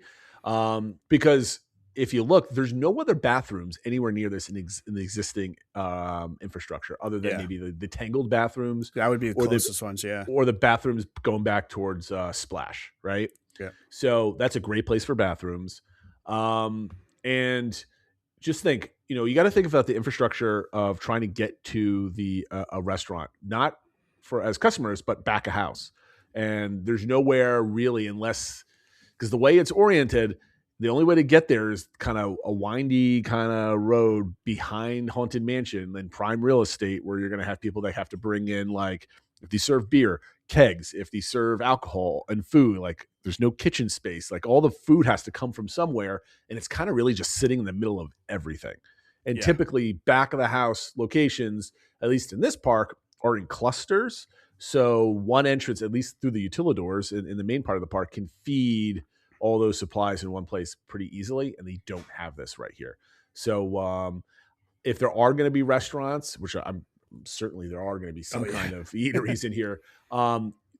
[SPEAKER 6] Because if you look, there's no other bathrooms anywhere near this in the existing infrastructure, other than maybe the Tangled bathrooms.
[SPEAKER 7] That would be the closest ones,
[SPEAKER 6] or the bathrooms going back towards Splash, right?
[SPEAKER 7] Yeah.
[SPEAKER 6] So that's a great place for bathrooms. And just think, you got to think about the infrastructure of trying to get to the a restaurant, not for as customers, but back of house. And there's nowhere really, because the way it's oriented, the only way to get there is kind of a windy kind of road behind Haunted Mansion and prime real estate, where you're going to have people that have to bring in, like, if they serve beer, kegs, if they serve alcohol and food, like there's no kitchen space, like all the food has to come from somewhere. And it's kind of really just sitting in the middle of everything. And typically back of the house locations, at least in this park, are in clusters. So one entrance, at least through the utilidors in the main part of the park, can feed all those supplies in one place pretty easily, and they don't have this right here. So if there are going to be restaurants, which I'm certainly there are going to be some kind of eateries in here,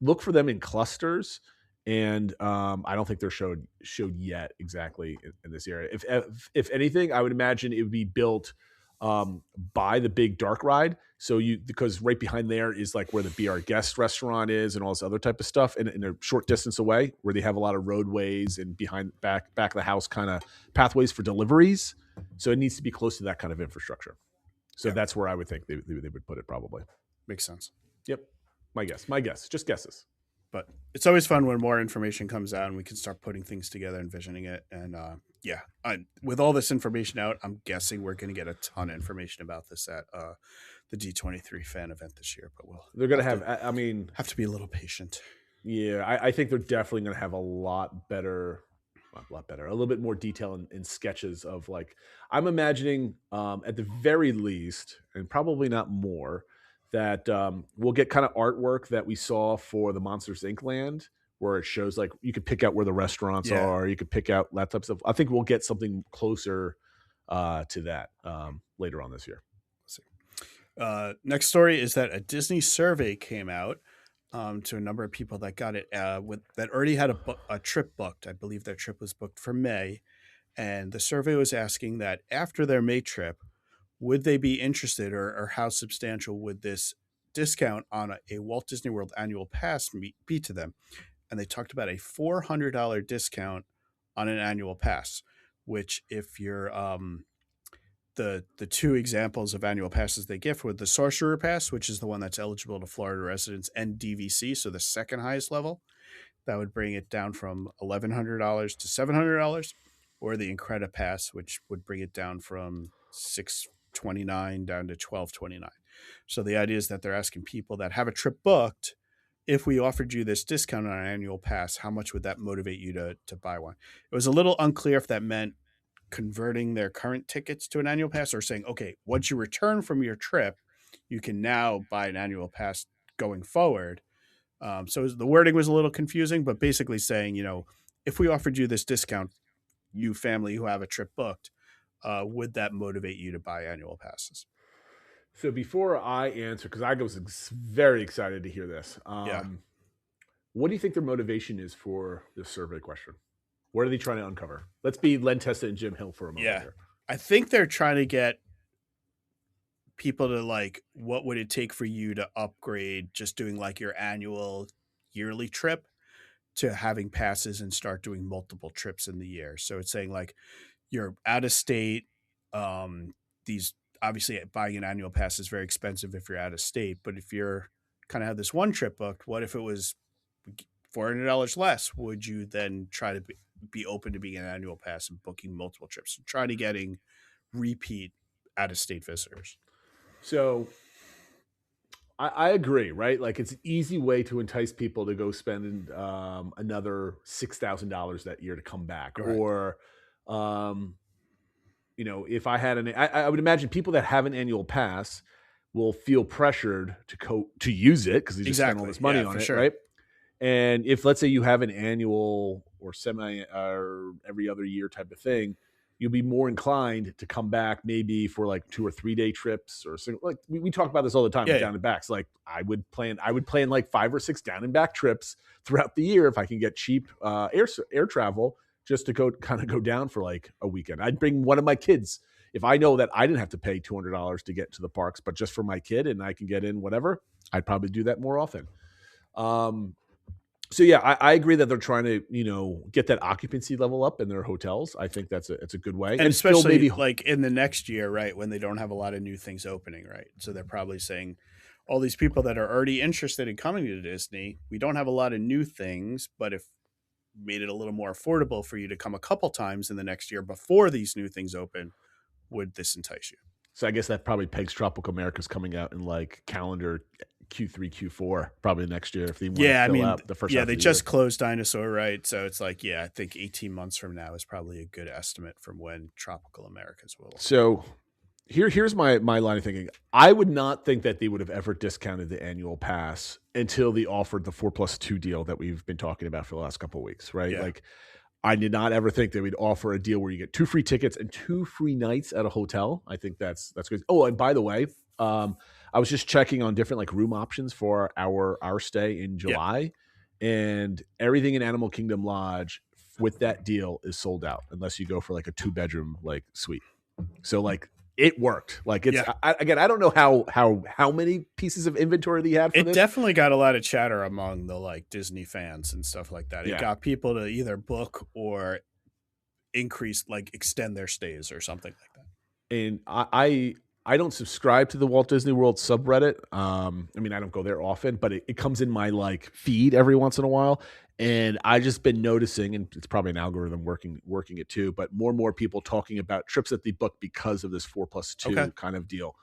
[SPEAKER 6] look for them in clusters. And I don't think they're showed yet exactly in this area. If anything, I would imagine it would be built by the big dark ride. So because right behind there is like where the Be Our Guest restaurant is and all this other type of stuff, and in a short distance away where they have a lot of roadways and behind back of the house kind of pathways for deliveries. So it needs to be close to that kind of infrastructure. So that's where I would think they would put it probably.
[SPEAKER 7] Makes sense.
[SPEAKER 6] Yep. My guess, just guesses.
[SPEAKER 7] but it's always fun when more information comes out and we can start putting things together and visioning it. And with all this information out, I'm guessing we're going to get a ton of information about this at the D23 fan event this year. But
[SPEAKER 6] they're going to have, I mean,
[SPEAKER 7] have to be a little patient.
[SPEAKER 6] Yeah, I think they're definitely going to have a lot better, a little bit more detail in sketches of like, I'm imagining at the very least, and probably not more, that we'll get kind of artwork that we saw for the Monsters Inc. land, where it shows like you could pick out where the restaurants are, you could pick out that type of stuff. I think we'll get something closer to that later on this year.
[SPEAKER 7] Let's see. Next story is that a Disney survey came out to a number of people that got it that already had a trip booked. I believe their trip was booked for May, and the survey was asking that after their May trip, would they be interested, or how substantial would this discount on a Walt Disney World annual pass be to them? And they talked about a $400 discount on an annual pass, which if you're the two examples of annual passes they give were the Sorcerer Pass, which is the one that's eligible to Florida residents, and DVC, so the second highest level. That would bring it down from $1,100 to $700, or the Incredi Pass, which would bring it down from $629 down to $1,229. So the idea is that they're asking people that have a trip booked, if we offered you this discount on an annual pass, how much would that motivate you to buy one? It was a little unclear if that meant converting their current tickets to an annual pass, or saying, okay, once you return from your trip, you can now buy an annual pass going forward. So the wording was a little confusing, but basically saying, if we offered you this discount, you family who have a trip booked, would that motivate you to buy annual passes?
[SPEAKER 6] So before I answer, because I was very excited to hear this, what do you think their motivation is for this survey question? What are they trying to uncover? Let's be Len Testa and Jim Hill for a moment here.
[SPEAKER 7] I think they're trying to get people to like, what would it take for you to upgrade just doing like your annual yearly trip to having passes and start doing multiple trips in the year. So it's saying like you're out of state. These obviously buying an annual pass is very expensive if you're out of state, but if you're kind of have this one trip booked, what if it was $400 less? Would you then try to be open to being an annual pass and booking multiple trips and trying to getting repeat out of state visitors?
[SPEAKER 6] So I agree, right? Like it's an easy way to entice people to go spend another $6,000 that year to come back. Right. Or, if I had I would imagine people that have an annual pass will feel pressured to use it because they just spend all this money on it, sure. Right? And if let's say you have an annual or semi or every other year type of thing, you'll be more inclined to come back maybe for like 2 or 3 day trips or like we talk about this all the time with down and backs. Like I would plan like 5 or 6 down and back trips throughout the year if I can get cheap air travel just to go down for like a weekend. I'd bring one of my kids if I know that I didn't have to pay $200 to get to the parks, but just for my kid and I can get in whatever. I'd probably do that more often. So yeah, I agree that they're trying to, get that occupancy level up in their hotels. I think it's a good way.
[SPEAKER 7] And especially maybe like in the next year, right, when they don't have a lot of new things opening, right? So they're probably saying all these people that are already interested in coming to Disney, we don't have a lot of new things, but if made it a little more affordable for you to come a couple times in the next year before these new things open, would this entice you?
[SPEAKER 6] So I guess that probably pegs Tropical America's coming out in like calendar Q3, Q4, probably next year if they want to fill out the first half of the
[SPEAKER 7] they just closed Dinosaur, right? So it's like, I think 18 months from now is probably a good estimate from when Tropical Americas will.
[SPEAKER 6] So here's my line of thinking. I would not think that they would have ever discounted the annual pass until they offered the 4+2 deal that we've been talking about for the last couple of weeks, right? Yeah. Like I did not ever think they would offer a deal where you get 2 free tickets and 2 free nights at a hotel. I think that's good. Oh, and by the way, I was just checking on different like room options for our stay in July, and everything in Animal Kingdom Lodge with that deal is sold out unless you go for like a 2-bedroom like suite. So like it worked. Like it's I don't know how many pieces of inventory they had for this.
[SPEAKER 7] It definitely got a lot of chatter among the like Disney fans and stuff like that. It got people to either book or extend their stays or something like that.
[SPEAKER 6] And I don't subscribe to the Walt Disney World subreddit. I mean, I don't go there often, but it comes in my like feed every once in a while. And I just been noticing, and it's probably an algorithm working it too, but more people talking about trips that they book because of this 4+2 kind of deal,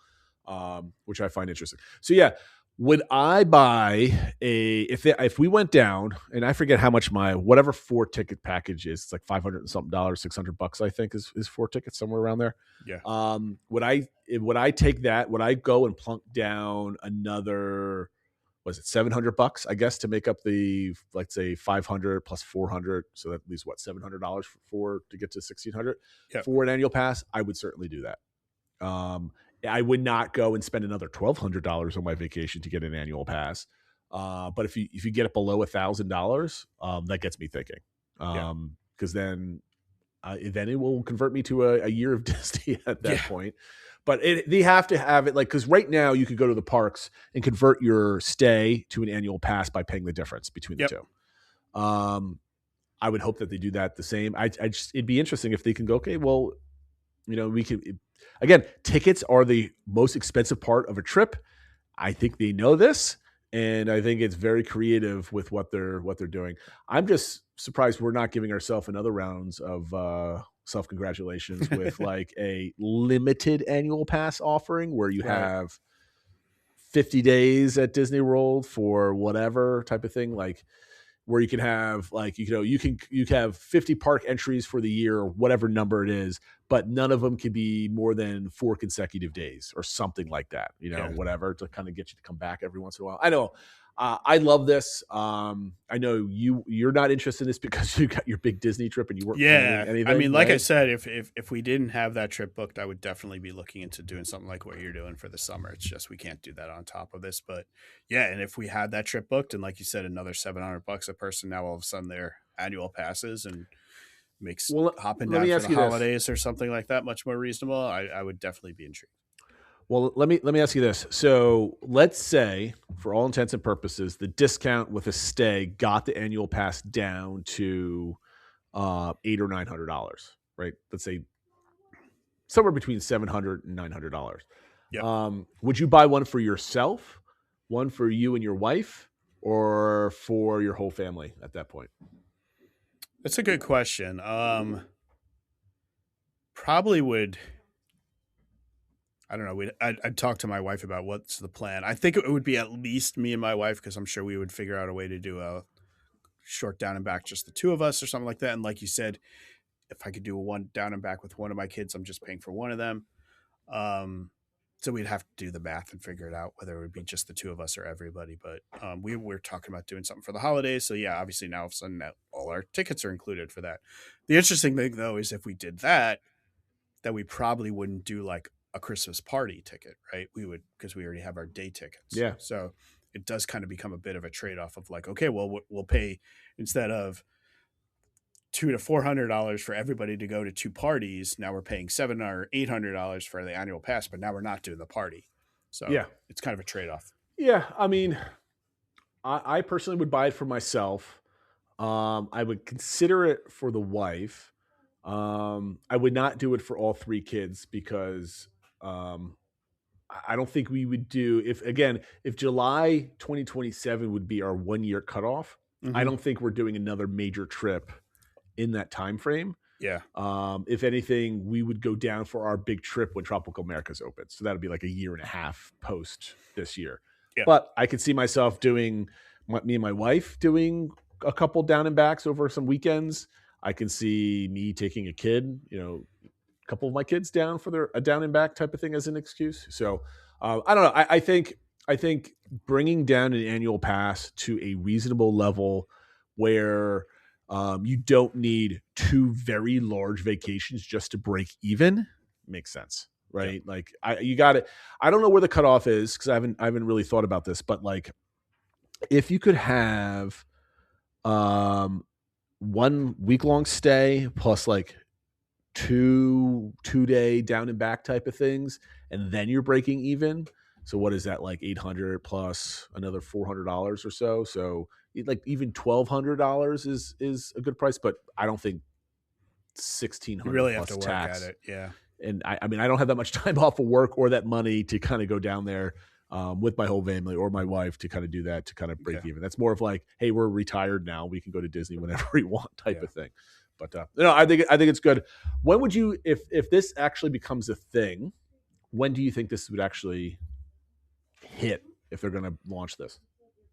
[SPEAKER 6] which I find interesting. So yeah, would I buy if we went down, and I forget how much my whatever 4-ticket package is, it's like $500 and something, $600 I think is 4 tickets, somewhere around there.
[SPEAKER 7] Yeah.
[SPEAKER 6] Would I take that? Would I go and plunk down another, was it $700, I guess, to make up the, let's say 500 plus 400, so that leaves what, $700 for to get to 1,600 for an annual pass? I would certainly do that. I would not go and spend another $1,200 on my vacation to get an annual pass. But if you get it below $1,000, that gets me thinking. Because then it will convert me to a year of Disney at that point. But they have to have it, like, because right now you could go to the parks and convert your stay to an annual pass by paying the difference between the two. I would hope that they do that the same. It'd be interesting if they can go, okay, well, we could, again, tickets are the most expensive part of a trip. I think they know this, and I think it's very creative with what they're doing. I'm just surprised we're not giving ourselves another rounds of self-congratulations with like a limited annual pass offering where you have 50 days at Disney World for whatever type of thing, like where you can have like, you can have 50 park entries for the year or whatever number it is, but none of them can be more than 4 consecutive days or something like that, whatever, to kind of get you to come back every once in a while. I know. I love this. I know you're not interested in this because you got your big Disney trip and you weren't planning anything.
[SPEAKER 7] I mean, like I said, if we didn't have that trip booked, I would definitely be looking into doing something like what you're doing for the summer. It's just we can't do that on top of this. But yeah, and if we had that trip booked and like you said, another $700 a person, now all of a sudden their annual passes and makes hopping down for the holidays or something like that much more reasonable, I would definitely be intrigued.
[SPEAKER 6] Well, let me ask you this. So let's say, for all intents and purposes, the discount with a stay got the annual pass down to $800 or $900, right? Let's say somewhere between $700 and $900.
[SPEAKER 7] Yep.
[SPEAKER 6] Would you buy one for yourself, one for you and your wife, or for your whole family at that point?
[SPEAKER 7] That's a good question. Probably would. I don't know. I'd talk to my wife about what's the plan. I think it would be at least me and my wife, because I'm sure we would figure out a way to do a short down and back, just the two of us or something like that. And like you said, if I could do a one down and back with one of my kids, I'm just paying for one of them. So we'd have to do the math and figure it out whether it would be just the two of us or everybody. But we were talking about doing something for the holidays. So yeah, obviously now all of a sudden all our tickets are included for that. The interesting thing though is if we did that we probably wouldn't do like a Christmas party ticket, right? We would, because we already have our day tickets.
[SPEAKER 6] Yeah.
[SPEAKER 7] So it does kind of become a bit of a trade-off of like, okay, well, we'll pay, instead of $200 to $400 for everybody to go to 2 parties, now we're paying $700 or $800 for the annual pass, but now we're not doing the party. So yeah, it's kind of a trade-off.
[SPEAKER 6] Yeah. I mean, I personally would buy it for myself. I would consider it for the wife. I would not do it for all 3 kids because I don't think we would do, if July 2027 would be our 1-year cutoff, I don't think we're doing another major trip in that time frame.
[SPEAKER 7] Yeah.
[SPEAKER 6] If anything, we would go down for our big trip when Tropical America's open. So that'd be like a year and a half post this year. Yeah. But I could see myself me and my wife doing a couple down and backs over some weekends. I can see me taking a kid, a couple of my kids down for a down and back type of thing as an excuse. So I don't know. I think bringing down an annual pass to a reasonable level where you don't need 2 very large vacations just to break even makes sense, right? Yeah. Like you got it. I don't know where the cutoff is because I haven't really thought about this, but like if you could have 1 week-long stay plus like 2-day down and back type of things, and then you're breaking even. So what is that, like $800 plus another $400 or so? So like even $1,200 is a good price, but I don't think $1,600
[SPEAKER 7] you really have
[SPEAKER 6] plus
[SPEAKER 7] to
[SPEAKER 6] tax.
[SPEAKER 7] work at it. Yeah.
[SPEAKER 6] and I mean, I don't have that much time off of work or that money to kind of go down there with my whole family or my wife to kind of do that, to kind of break even. That's more of like, hey, we're retired now, we can go to Disney whenever we want type of thing. But I think it's good. When would you, if this actually becomes a thing, when do you think this would actually hit, if they're going to launch this?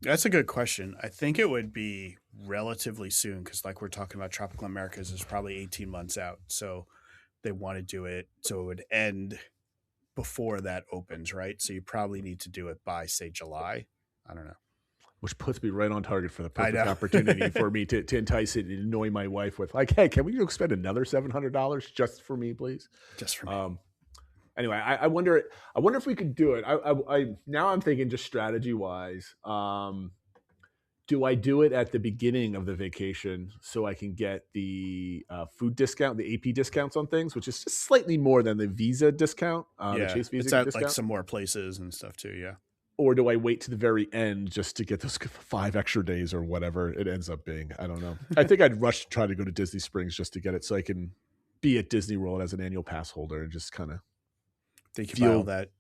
[SPEAKER 7] That's a good question. I think it would be relatively soon because, like we're talking about, Tropical Americas is probably 18 months out. So they want to do it so it would end before that opens, right? So you probably need to do it by, say, July. I don't know.
[SPEAKER 6] Which puts me right on target for the perfect opportunity for me to entice it and annoy my wife with, like, hey, can we go spend another $700 just for me, please?
[SPEAKER 7] Just for me.
[SPEAKER 6] Anyway, I wonder if we could do it. I now I'm thinking just strategy wise. Do I do it at the beginning of the vacation so I can get the food discount, the AP discounts on things, which is just slightly more than the Visa discount, the Chase Visa
[SPEAKER 7] it's at
[SPEAKER 6] discount?
[SPEAKER 7] like some more places and stuff too. Yeah.
[SPEAKER 6] Or do I wait to the very end just to get those 5 extra days or whatever it ends up being? I don't know. I think I'd rush to try to go to Disney Springs just to get it so I can be at Disney World as an annual pass holder and just kind of
[SPEAKER 7] buy all that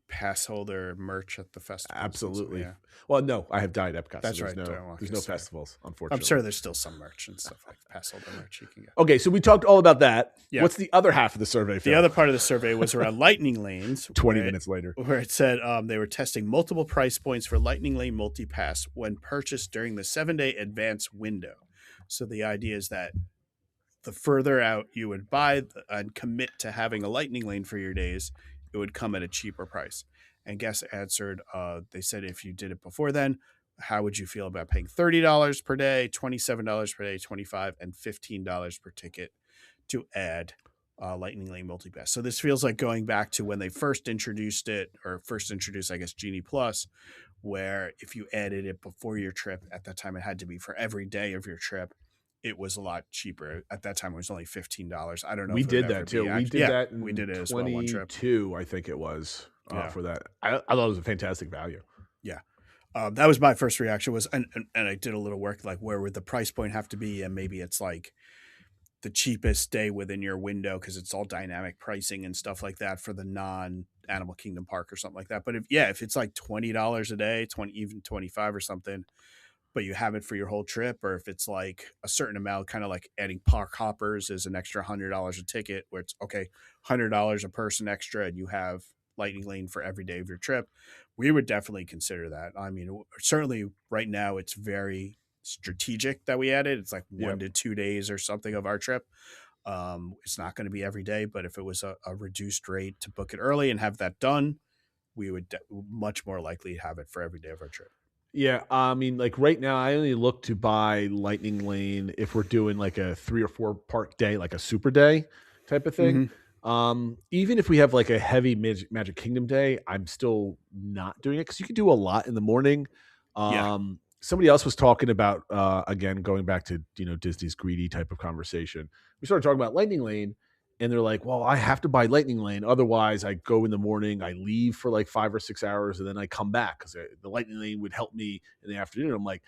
[SPEAKER 7] pass holder merch at the festival.
[SPEAKER 6] Absolutely. Yeah. Well, no, I have died Epcot.
[SPEAKER 7] That's
[SPEAKER 6] so
[SPEAKER 7] right.
[SPEAKER 6] There's no festivals, unfortunately.
[SPEAKER 7] I'm sure there's still some merch and stuff like pass holder merch you can get.
[SPEAKER 6] Okay, so we talked all about that.
[SPEAKER 7] Yeah.
[SPEAKER 6] What's the other half of the survey, Phil?
[SPEAKER 7] The other part of the survey was around Lightning Lanes.
[SPEAKER 6] 20 minutes later.
[SPEAKER 7] Where it said they were testing multiple price points for Lightning Lane Multi-Pass when purchased during the 7-day advance window. So the idea is that the further out you would buy and commit to having a Lightning Lane for your days, it would come at a cheaper price. And guests answered, they said if you did it before then, how would you feel about paying $30 per day, $27 per day, $25 and $15 per ticket to add Lightning Lane Multipass? So this feels like going back to when they first introduced, I guess, Genie Plus, where if you added it before your trip, at that time it had to be for every day of your trip. It was a lot cheaper. At that time, it was only $15. I don't know.
[SPEAKER 6] We did that too. We did that in
[SPEAKER 7] we did it as well,
[SPEAKER 6] 22, I think it was, for that. I thought it was a fantastic value.
[SPEAKER 7] Yeah. That was my first reaction was, and I did a little work, like where would the price point have to be? And maybe it's like the cheapest day within your window because it's all dynamic pricing and stuff like that for the non-Animal Kingdom park or something like that. But if it's like $20 a day, even 25 or something, but you have it for your whole trip, or if it's like a certain amount, kind of like adding park hoppers is an extra $100 a ticket, where it's okay, $100 a person extra, and you have Lightning Lane for every day of your trip, we would definitely consider that. I mean, certainly right now it's very strategic that we added. It's like 1 to 2 days or something of our trip. It's not going to be every day, but if it was a reduced rate to book it early and have that done, we would much more likely have it for every day of our trip.
[SPEAKER 6] Yeah, I mean, like right now, I only look to buy Lightning Lane if we're doing like a 3 or 4 park day, like a super day type of thing. Mm-hmm. Even if we have like a heavy Magic Kingdom day, I'm still not doing it because you can do a lot in the morning. Somebody else was talking about, again, going back to, Disney's greedy type of conversation. We started talking about Lightning Lane. And they're like, well, I have to buy Lightning Lane. Otherwise, I go in the morning, I leave for like 5 or 6 hours, and then I come back because the Lightning Lane would help me in the afternoon. I'm like,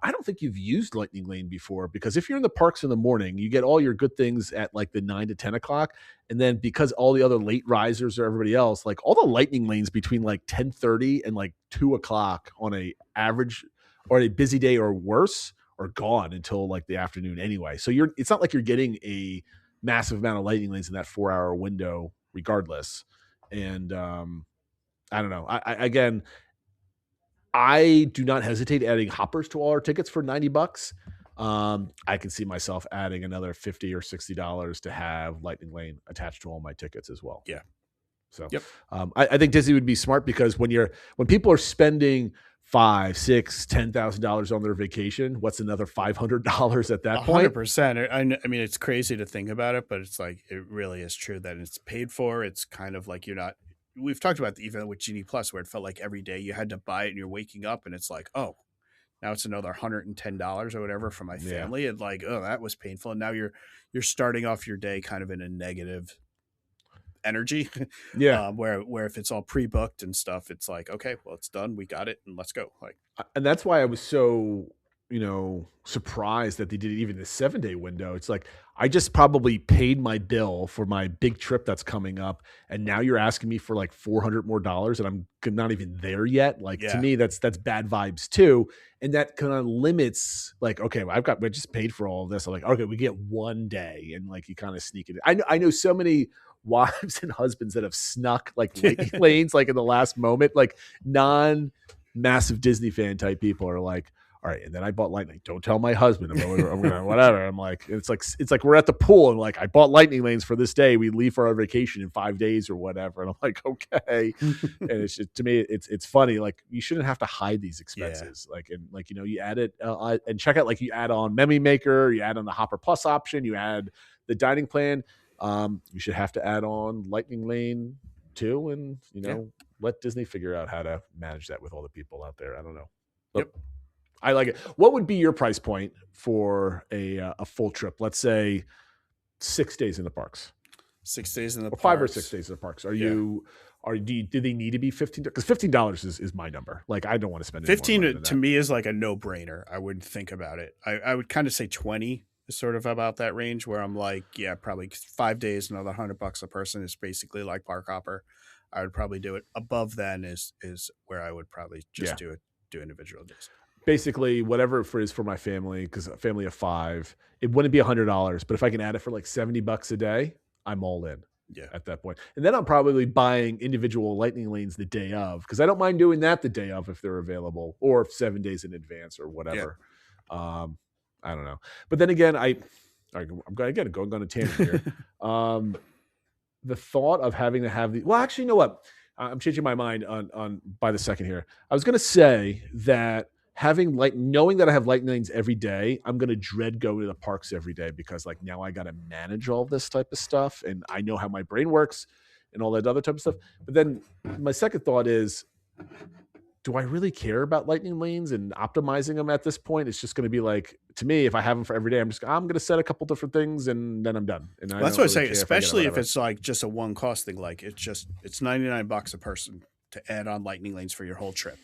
[SPEAKER 6] I don't think you've used Lightning Lane before, because if you're in the parks in the morning, you get all your good things at like the 9 to 10 o'clock. And then because all the other late risers or everybody else, like all the Lightning Lanes between like 10:30 and like 2 o'clock on a average or a busy day or worse are gone until like the afternoon anyway. So it's not like you're getting a massive amount of Lightning Lanes in that 4-hour window regardless. And I don't know. I do not hesitate adding hoppers to all our tickets for $90. I can see myself adding another $50 or $60 to have Lightning Lane attached to all my tickets as well.
[SPEAKER 7] Yeah.
[SPEAKER 6] So I think Disney would be smart, because when people are spending $5,000, $6,000, $10,000 on their vacation, what's another $500 at that point?
[SPEAKER 7] 100%. I mean, it's crazy to think about it, but it's like, it really is true that it's paid for. It's kind of like we've talked about even with Genie Plus, where it felt like every day you had to buy it and you're waking up and it's like, oh, now it's another $110 or whatever for my family. And like, oh, that was painful. And now you're starting off your day kind of in a negative energy. Where if it's all pre-booked and stuff, it's like, okay, well, it's done, we got it, and let's go. Like,
[SPEAKER 6] and that's why I was so surprised that they did even the 7-day window. It's like, I just probably paid my bill for my big trip that's coming up, and now you're asking me for like $400 more, and I'm not even there yet. Like, to me, that's bad vibes too. And that kind of limits, like, okay, well, I just paid for all of this. I'm like, okay, we get 1 day, and like, you kind of sneak it in. I know so many wives and husbands that have snuck like lightning lanes, like in the last moment, like non-massive Disney fan type people are like, all right, and then I bought lightning. Don't tell my husband. I'm gonna whatever. I'm like, it's like we're at the pool and like, I bought lightning lanes for this day. We leave for our vacation in 5 days or whatever. And I'm like, okay. And it's just, to me, it's funny. Like, you shouldn't have to hide these expenses. Yeah. Like, you add it and check out, like, you add on Memi Maker, you add on the Hopper Plus option, you add the dining plan. You should have to add on lightning lane too, and let Disney figure out how to manage that with all the people out there. I don't know. But I like it. What would be your price point for a full trip? Let's say 6 days in the parks.
[SPEAKER 7] 6 days in the parks.
[SPEAKER 6] 5 or 6 days in the parks. Do they need to be $15? Because $15 is my number. Like, I don't want to spend
[SPEAKER 7] 15 to me is like a no-brainer. I wouldn't think about it. I would kind of say 20 is sort of about that range, where I'm like, yeah, probably 5 days, another $100 a person is basically like park hopper. I would probably do it. Above then is where I would probably just do individual days.
[SPEAKER 6] Basically, whatever it is for my family, because a family of 5, it wouldn't be $100. But if I can add it for like $70 a day, I'm all in. Yeah, at that point. And then I'm probably buying individual lightning lanes the day of, because I don't mind doing that the day of if they're available, or 7 days in advance or whatever. Yeah. I don't know. But then again, I'm going on a tangent here. The thought of having to have actually, you know what? I'm changing my mind on by the second here. I was going to say that knowing that I have lightning lanes every day, I'm going to dread going to the parks every day, because like, now I got to manage all this type of stuff, and I know how my brain works and all that other type of stuff. But then my second thought is, do I really care about lightning lanes and optimizing them at this point? It's just going to be like, to me, if I have them for every day, I'm going to set a couple different things and then I'm done. And
[SPEAKER 7] that's what I say, especially if it's like just a one cost thing, like it's $99 a person to add on lightning lanes for your whole trip.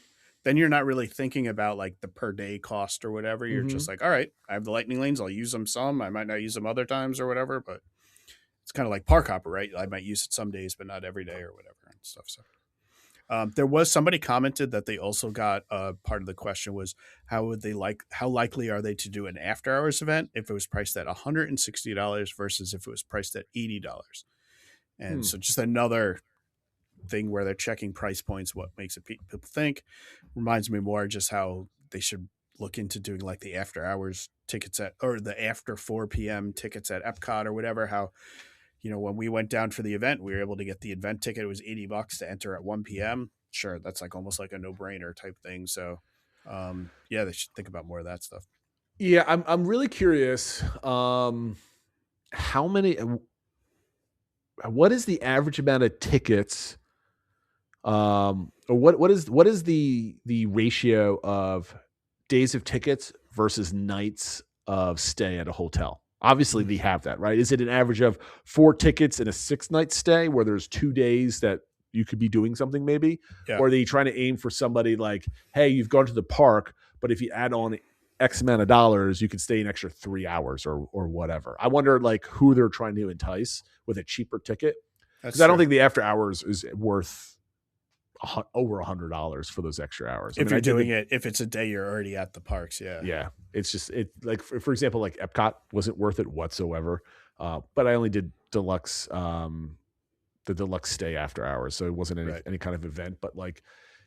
[SPEAKER 7] Then you're not really thinking about like the per day cost or whatever. You're just like, all right, I have the lightning lanes. I'll use them some. I might not use them other times or whatever, but it's kind of like park hopper, right? I might use it some days, but not every day or whatever and stuff. So there was somebody commented that they also got part of the question was, how likely are they to do an after hours event if it was priced at $160 versus if it was priced at $80? And so just another thing where they're checking price points, what makes it people think. Reminds me more just how they should look into doing like the after hours tickets or the after 4 p.m. tickets at Epcot or whatever. How, when we went down for the event, we were able to get the event ticket. It was $80 to enter at 1 p.m. Sure, that's like almost like a no-brainer type thing. So they should think about more of that stuff.
[SPEAKER 6] Yeah, I'm really curious what is the average amount of tickets, or what is the ratio of days of tickets versus nights of stay at a hotel? Obviously, they have that, right? Is it an average of 4 tickets and a 6-night stay where there's 2 days that you could be doing something maybe? Yeah. Or are they trying to aim for somebody like, hey, you've gone to the park, but if you add on X amount of dollars, you can stay an extra 3 hours or whatever. I wonder like who they're trying to entice with a cheaper ticket. Because I don't think the after hours is worth over $100 for those extra hours.
[SPEAKER 7] If you're doing it, if it's a day you're already at the parks,
[SPEAKER 6] yeah. It's just like for example, like Epcot wasn't worth it whatsoever. But I only did deluxe, the deluxe stay after hours, so it wasn't any kind of event. But like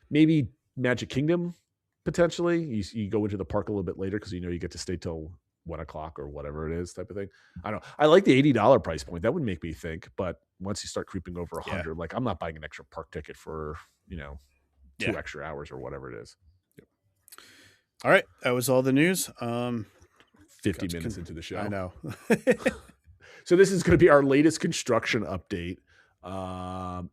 [SPEAKER 6] maybe Magic Kingdom potentially, you go into the park a little bit later because you get to stay till 1 o'clock or whatever it is type of thing. I don't know. I like the $80 price point. That would make me think, but once you start creeping over 100, like I'm not buying an extra park ticket for 2 extra hours or whatever it is. Yep.
[SPEAKER 7] All right, that was all the news.
[SPEAKER 6] 50 minutes into the show.
[SPEAKER 7] I know.
[SPEAKER 6] So this is going to be our latest construction update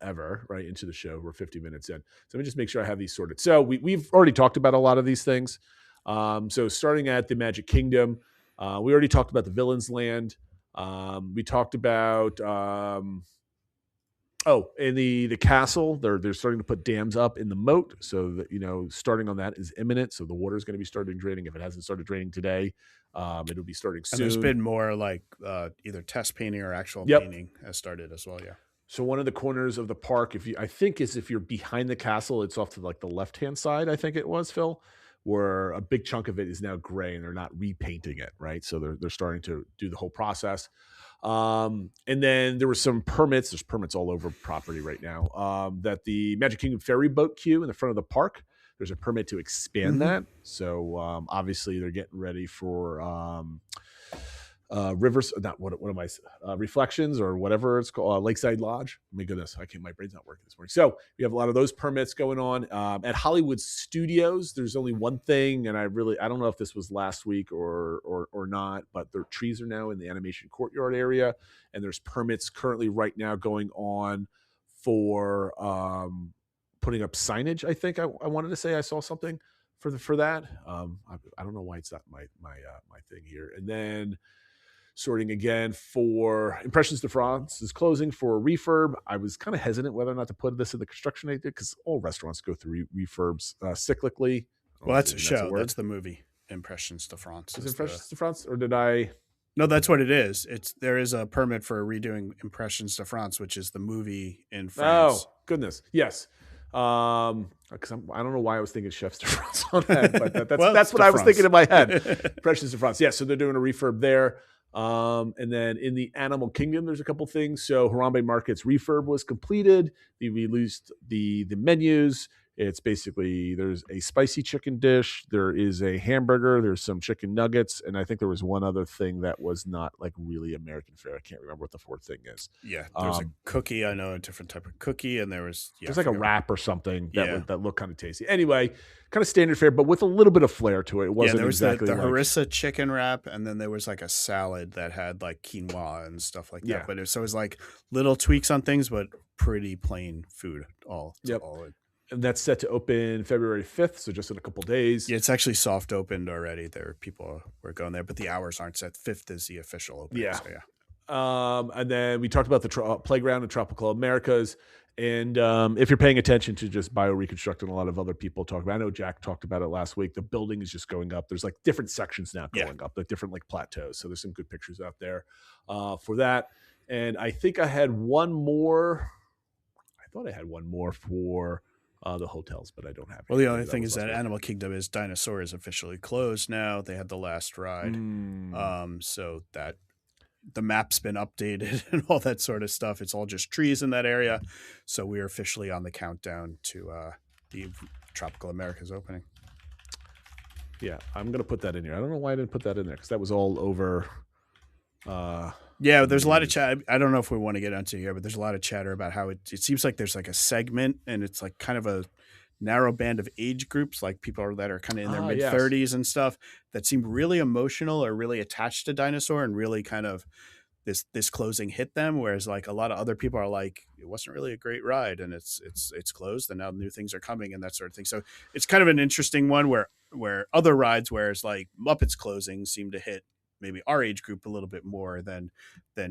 [SPEAKER 6] ever, right into the show. We're 50 minutes in. So let me just make sure I have these sorted. So we've already talked about a lot of these things. So starting at the Magic Kingdom, we already talked about the Villains Land. We talked about Oh, and the castle, they're starting to put dams up in the moat, so that starting on that is imminent. So the water is going to be starting draining. If it hasn't started draining today, it'll be starting soon.
[SPEAKER 7] And there's been more like either test painting or actual
[SPEAKER 6] Yep.
[SPEAKER 7] painting has started as well. Yeah.
[SPEAKER 6] So one of the corners of the park, if you're behind the castle, it's off to like the left hand side. I think it was, Phil, where a big chunk of it is now gray, and they're not repainting it, right? So they're starting to do the whole process. And then there were some permits. There's permits all over property right now. That the Magic Kingdom ferry boat queue in the front of the park, there's a permit to expand that. So obviously they're getting ready for rivers, not what am I, Reflections or whatever it's called, Lakeside Lodge. My goodness, my brain's not working this morning. So we have a lot of those permits going on. At Hollywood Studios, there's only one thing, and I don't know if this was last week or not, but their trees are now in the animation courtyard area, and there's permits currently right now going on for putting up signage. I think I wanted to say I saw something for that. I don't know why it's not my thing here. And then sorting again for Impressions de France is closing for a refurb. I was kind of hesitant whether or not to put this in the construction aid because all restaurants go through refurbs cyclically.
[SPEAKER 7] Well, that's a show. That's the movie Impressions de France.
[SPEAKER 6] Is Impressions de France, or did I?
[SPEAKER 7] No, that's what it is. There is a permit for redoing Impressions de France, which is the movie in France.
[SPEAKER 6] Oh goodness, yes. Because I don't know why I was thinking Chefs de France on that, but that's what I was thinking in my head. Impressions de France, yes. So they're doing a refurb there. And then in the Animal Kingdom, there's a couple things. So Harambe Market's refurb was completed. They released the menus. It's basically, there's a spicy chicken dish, there is a hamburger, there's some chicken nuggets, and I think there was one other thing that was not like really American fare. I can't remember what the fourth thing is.
[SPEAKER 7] Yeah, there's a cookie. I know a different type of cookie, and there's
[SPEAKER 6] like a wrap or something that looked kind of tasty. Anyway, kind of standard fare, but with a little bit of flair to it. It wasn't
[SPEAKER 7] there was
[SPEAKER 6] exactly
[SPEAKER 7] the
[SPEAKER 6] like
[SPEAKER 7] harissa chicken wrap, and then there was like a salad that had like quinoa and stuff like that.
[SPEAKER 6] Yeah.
[SPEAKER 7] But it was like little tweaks on things, but pretty plain food.
[SPEAKER 6] And that's set to open February 5th, so just in a couple days.
[SPEAKER 7] Yeah, it's actually soft opened already. People were going there, but the hours aren't set. 5th is the official opening.
[SPEAKER 6] Yeah.
[SPEAKER 7] So yeah.
[SPEAKER 6] And then we talked about the playground in Tropical Americas. And if you're paying attention to just bioreconstructing, a lot of other people talk about, I know Jack talked about it last week. The building is just going up. There's like different sections now going up, like different like plateaus. So there's some good pictures out there for that. And I think I had one more. I thought I had one more for the hotels, but I don't have it.
[SPEAKER 7] Well, the only thing is that Animal Kingdom is Dinosaur is officially closed now. They had the last ride. So that the map's been updated and all that sort of stuff. It's all just trees in that area. So we are officially on the countdown to the Tropical Americas opening.
[SPEAKER 6] Yeah, I'm going to put that in here. I don't know why I didn't put that in there because that was all over.
[SPEAKER 7] Yeah, there's a lot of chat. I don't know if we want to get into here, but there's a lot of chatter about how it seems like there's like a segment and it's like kind of a narrow band of age groups, like people that are kind of in their mid 30s and stuff that seem really emotional or really attached to Dinosaur and really kind of this closing hit them. Whereas like a lot of other people are like, it wasn't really a great ride and it's closed and now new things are coming and that sort of thing. So it's kind of an interesting one where other rides, whereas like Muppets closing seem to hit maybe our age group a little bit more than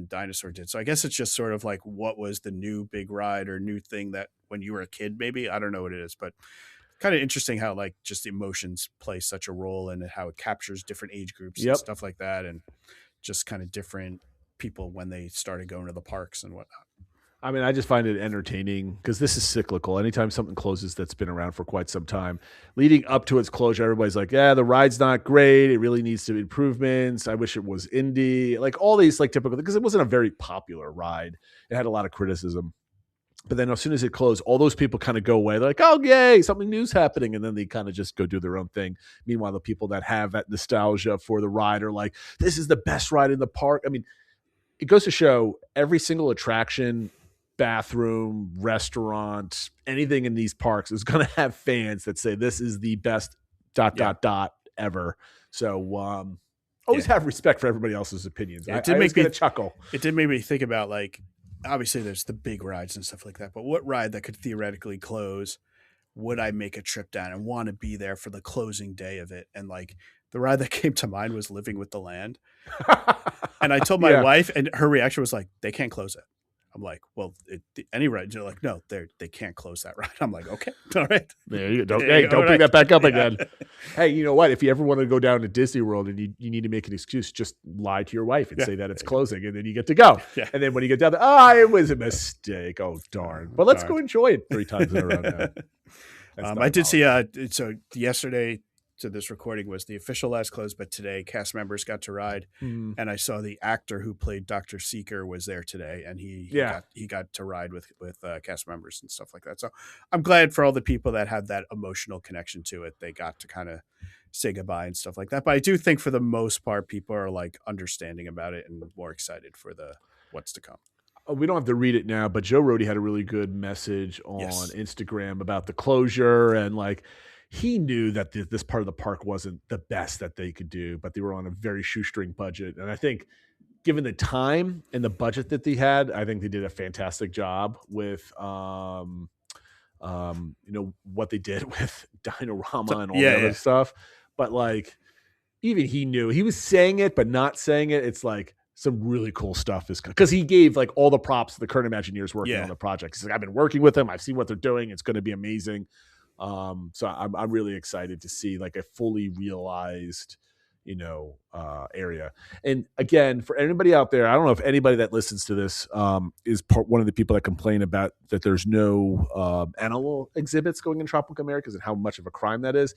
[SPEAKER 7] Dinosaur did. So I guess it's just sort of like what was the new big ride or new thing that when you were a kid, maybe, I don't know what it is, but kind of interesting how like just emotions play such a role and how it captures different age groups and stuff like that. And just kind of different people when they started going to the parks and whatnot.
[SPEAKER 6] I mean, I just find it entertaining because this is cyclical. Anytime something closes that's been around for quite some time, leading up to its closure, everybody's like, yeah, the ride's not great. It really needs some improvements. I wish it was indie. Like all these like typical, because it wasn't a very popular ride. It had a lot of criticism. But then as soon as it closed, all those people kind of go away. They're like, oh, yay, something new's happening. And then they kind of just go do their own thing. Meanwhile, the people that have that nostalgia for the ride are like, this is the best ride in the park. I mean, it goes to show every single attraction, bathroom, restaurant, anything in these parks is going to have fans that say this is the best ... ever. So always have respect for everybody else's opinions.
[SPEAKER 7] Yeah,
[SPEAKER 6] it did make me chuckle.
[SPEAKER 7] It did make me think about like, obviously there's the big rides and stuff like that, but what ride that could theoretically close would I make a trip down and want to be there for the closing day of it? And like the ride that came to mind was Living with the Land. And I told my wife and her reaction was like, they can't close it. I'm like, well, any ride? They're like, no, they can't close that ride. I'm like, okay, all right.
[SPEAKER 6] There you go. Don't bring that back up again. Hey, you know what? If you ever want to go down to Disney World and you need to make an excuse, just lie to your wife and say that it's closing, and then you get to go. Yeah. And then when you get down there, it was a mistake. Oh, darn. But let's go enjoy it 3 times in a row now.
[SPEAKER 7] I did see, so yesterday, to this recording was the official last close, but today cast members got to ride, and I saw the actor who played Dr. Seeker was there today, and he got to ride with cast members and stuff like that. So I'm glad for all the people that had that emotional connection to it. They got to kind of say goodbye and stuff like that. But I do think for the most part, people are like understanding about it and more excited for what's to come.
[SPEAKER 6] We don't have to read it now, but Joe Rohde had a really good message on Instagram about the closure, and like, he knew that this part of the park wasn't the best that they could do, but they were on a very shoestring budget. And I think given the time and the budget that they had, I think they did a fantastic job with, what they did with Dinorama and all that other stuff. But like, even he knew, he was saying it, but not saying it. It's like some really cool stuff is because he gave like all the props to the current Imagineers working on the project. He's like, I've been working with them. I've seen what they're doing. It's going to be amazing. So I'm really excited to see like a fully realized, area. And again, for anybody out there, I don't know if anybody that listens to this is one of the people that complain about that there's no animal exhibits going in Tropical Americas and how much of a crime that is.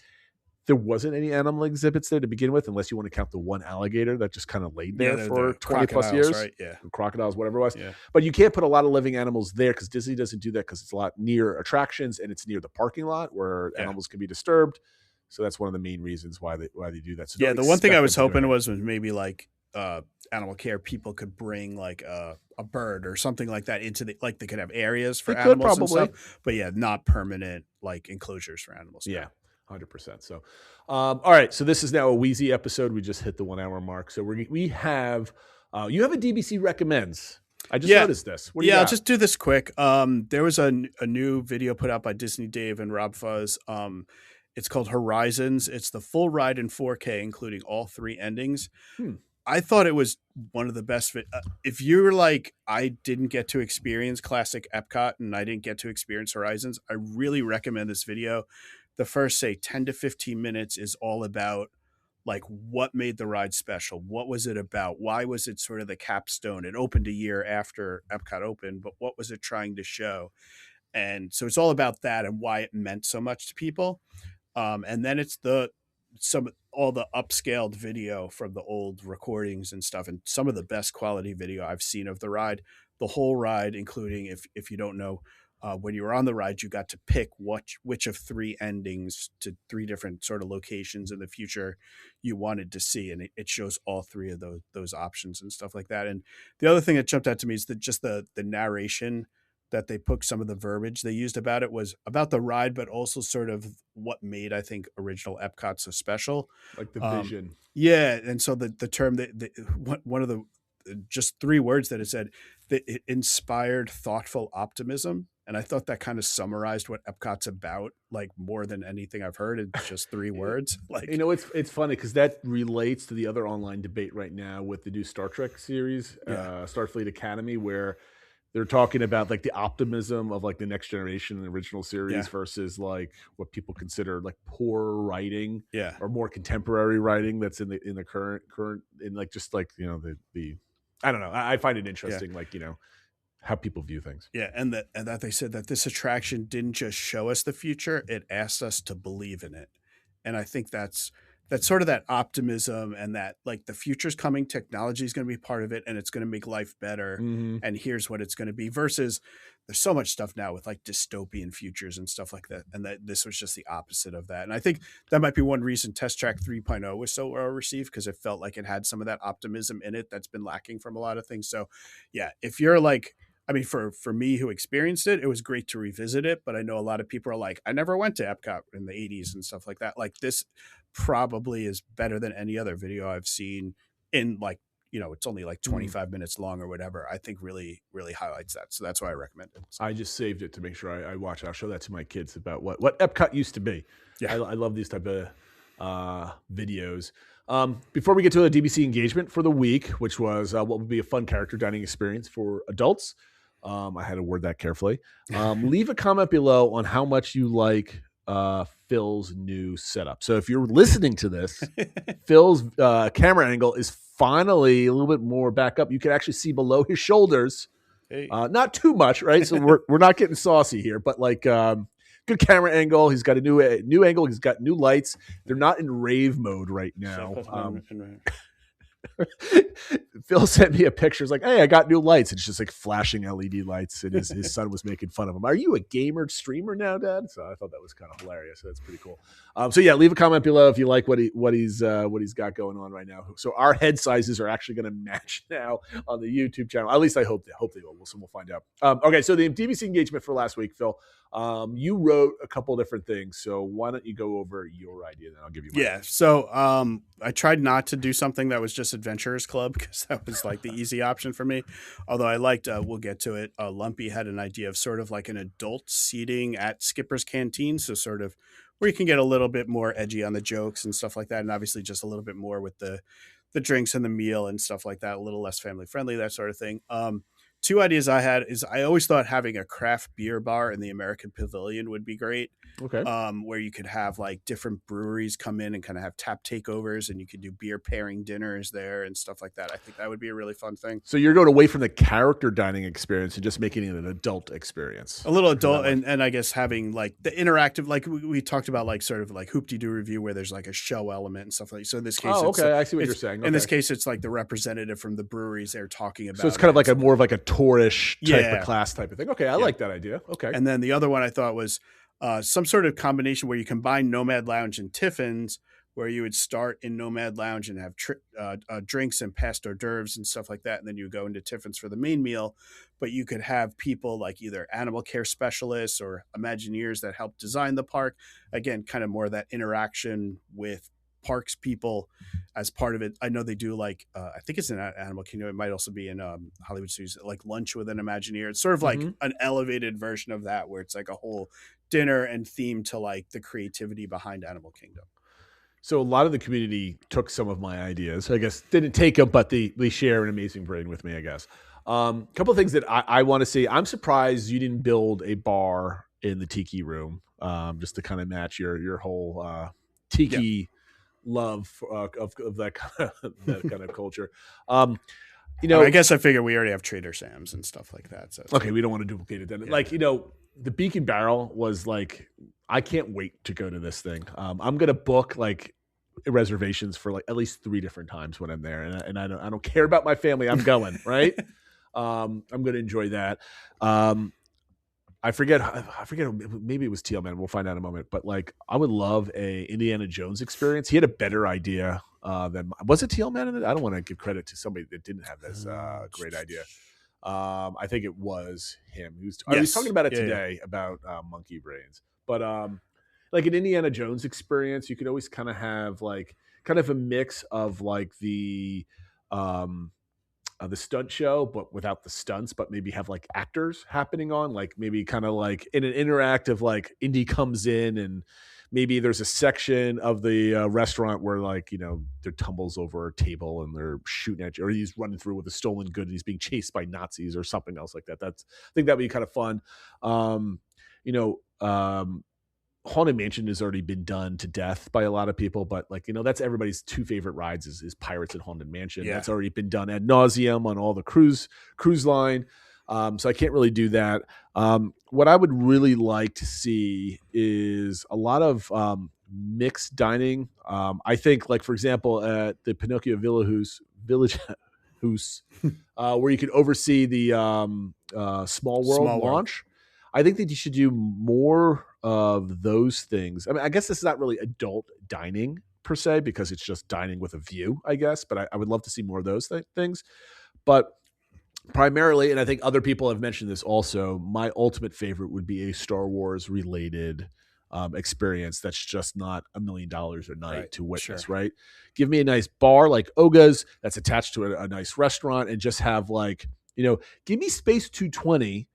[SPEAKER 6] There wasn't any animal exhibits there to begin with, unless you want to count the one alligator that just kind of laid there for 20 plus years.
[SPEAKER 7] Right? Yeah.
[SPEAKER 6] Crocodiles, whatever it was. Yeah. But you can't put a lot of living animals there because Disney doesn't do that because it's a lot near attractions and it's near the parking lot where animals can be disturbed. So that's one of the main reasons why they do that. So
[SPEAKER 7] the one thing I was hoping was maybe like animal care people could bring like a bird or something like that into they could have areas for animals and stuff. But not permanent like enclosures for animals.
[SPEAKER 6] Yeah. 100%. So, all right. So this is now a Wheezy episode. We just hit the 1 hour mark. So we have, you have a DBC recommends. I just noticed this. What do you got?
[SPEAKER 7] I'll just do this quick. There was a new video put out by Disney Dave and Rob Fuzz. It's called Horizons. It's the full ride in 4K, including all 3 endings. I thought it was one of the best. If you're like, I didn't get to experience classic Epcot and I didn't get to experience Horizons, I really recommend this video. The first, say, 10 to 15 minutes is all about like what made the ride special. What was it about? Why was it sort of the capstone? It opened a year after Epcot opened, but what was it trying to show? And so it's all about that and why it meant so much to people. And then it's all the upscaled video from the old recordings and stuff, and some of the best quality video I've seen of the ride. The whole ride, including if you don't know, when you were on the ride, you got to pick which of 3 endings to 3 different sort of locations in the future you wanted to see. And it shows all 3 of those options and stuff like that. And the other thing that jumped out to me is that just the narration that they put, some of the verbiage they used about it was about the ride, but also sort of what made, I think, original Epcot so special.
[SPEAKER 6] Like the vision.
[SPEAKER 7] Yeah. And so the term one of the just 3 words that it said, that it inspired thoughtful optimism. And I thought that kind of summarized what Epcot's about, like more than anything I've heard. It's just 3 words. Like,
[SPEAKER 6] it's funny because that relates to the other online debate right now with the new Star Trek series, Starfleet Academy, where they're talking about like the optimism of like the next generation and the original series versus like what people consider like poor writing, or more contemporary writing that's in the current in like just like the I don't know. I find it interesting, like how people view things.
[SPEAKER 7] Yeah, and that they said that this attraction didn't just show us the future; it asked us to believe in it. And I think that's sort of that optimism and that like the future's coming, technology is going to be part of it, and it's going to make life better. And here's what it's going to be. Versus, there's so much stuff now with like dystopian futures and stuff like that, and that this was just the opposite of that. And I think that might be one reason Test Track 3.0 was so well received, because it felt like it had some of that optimism in it that's been lacking from a lot of things. So, yeah, if you're like, I mean, for me who experienced it, it was great to revisit it. But I know a lot of people are like, I never went to Epcot in the 80s and stuff like that. Like, this probably is better than any other video I've seen in like, it's only like 25 minutes long or whatever. I think really, really highlights that. So that's why I recommend it. So.
[SPEAKER 6] I just saved it to make sure I watch it. I'll show that to my kids about what Epcot used to be. Yeah. I love these type of videos. Before we get to the DBC engagement for the week, which was what would be a fun character dining experience for adults, I had to word that carefully. Leave a comment below on how much you like Phil's new setup. So if you're listening to this, Phil's camera angle is finally a little bit more back up. You can actually see below his shoulders.
[SPEAKER 7] Hey.
[SPEAKER 6] Not too much, right? So we're not getting saucy here, but like good camera angle. He's got a new angle. He's got new lights. They're not in rave mode right now. Phil sent me a picture. It's like, hey, I got new lights. It's just like flashing LED lights, and his son was making fun of him. Are you a gamer streamer now, Dad? So I thought that was kind of hilarious. So that's pretty cool. So yeah, leave a comment below if you like what he's got going on right now. So our head sizes are actually going to match now on the YouTube channel. At least I hope they will. So we'll find out. Okay, so the DVC engagement for last week, Phil. You wrote a couple of different things, so why don't you go over your idea, then I'll give you mine.
[SPEAKER 7] Yeah, so I tried not to do something that was just Adventurers Club because that was like the easy option for me. Although I liked, we'll get to it, Lumpy had an idea of sort of like an adult seating at Skipper's Canteen, so sort of where you can get a little bit more edgy on the jokes and stuff like that, and obviously just a little bit more with the drinks and the meal and stuff like that, a little less family friendly, that sort of thing. Two ideas I had is I always thought having a craft beer bar in the American Pavilion would be great.
[SPEAKER 6] Okay.
[SPEAKER 7] Where you could have like different breweries come in and kind of have tap takeovers, and you could do beer pairing dinners there and stuff like that. I think that would be a really fun thing.
[SPEAKER 6] So you're going away from the character dining experience and just making it an adult experience.
[SPEAKER 7] A little adult, and I guess having like the interactive, like we talked about, like sort of like Hoop-de-Doo Review where there's like a show element and stuff like that. So in this case,
[SPEAKER 6] I see what you're saying.
[SPEAKER 7] In this case, it's like the representative from the breweries they're talking about.
[SPEAKER 6] So it's kind of like more of like a tourish type of class type of thing. Okay, I like that idea. Okay.
[SPEAKER 7] And then the other one I thought was some sort of combination where you combine Nomad Lounge and Tiffin's, where you would start in Nomad Lounge and have drinks and past hors d'oeuvres and stuff like that, and then you go into Tiffin's for the main meal. But you could have people like either animal care specialists or Imagineers that help design the park. Again, kind of more of that interaction with parks people as part of it. I know they do like I think it's in Animal Kingdom. It might also be in Hollywood Studios, like lunch with an Imagineer. It's sort of like an elevated version of that, where it's like a whole dinner and theme to like the creativity behind Animal Kingdom.
[SPEAKER 6] So a lot of the community took some of my ideas. I guess didn't take them, but they share an amazing brain with me, I guess. Couple of things that I want to see. I'm surprised you didn't build a bar in the Tiki Room, just to kind of match your whole Tiki love of that kind of culture.
[SPEAKER 7] I guess I figure we already have Trader Sam's and stuff like that. So
[SPEAKER 6] okay, we don't want to duplicate it then. Yeah. Like, the Beacon Barrel was like, I can't wait to go to this thing. I'm gonna book like reservations for like at least 3 different times when I'm there, and I don't care about my family. I'm going right. I'm gonna enjoy that. I forget. Maybe it was Teal Man. We'll find out in a moment. But like, I would love a Indiana Jones experience. He had a better idea than was it Teal Man in it? I don't want to give credit to somebody that didn't have this great idea. I think it was him. I was talking about it today about monkey brains. But like an Indiana Jones experience, you could always kind of have like kind of a mix of like the stunt show, but without the stunts, but maybe have like actors happening on, like maybe kind of like in an interactive, like Indy comes in and maybe there's a section of the restaurant where like, there tumbles over a table and they're shooting at you, or he's running through with a stolen good and he's being chased by Nazis or something else like that. I think that'd be kind of fun. Haunted Mansion has already been done to death by a lot of people, but like, that's everybody's 2 favorite rides is Pirates and Haunted Mansion. Yeah. That's already been done ad nauseum on all the cruise line. So I can't really do that. What I would really like to see is a lot of mixed dining. I think, like, for example, at the Pinocchio Village House, where you could oversee the Small World launch. I think that you should do more of those things. I mean, I guess this is not really adult dining per se, because it's just dining with a view, I guess. But I would love to see more of those things. But primarily, and I think other people have mentioned this also, my ultimate favorite would be a Star Wars related experience that's just not $1 million a night to witness, right? Give me a nice bar like Oga's that's attached to a nice restaurant, and just have like, give me Space 220,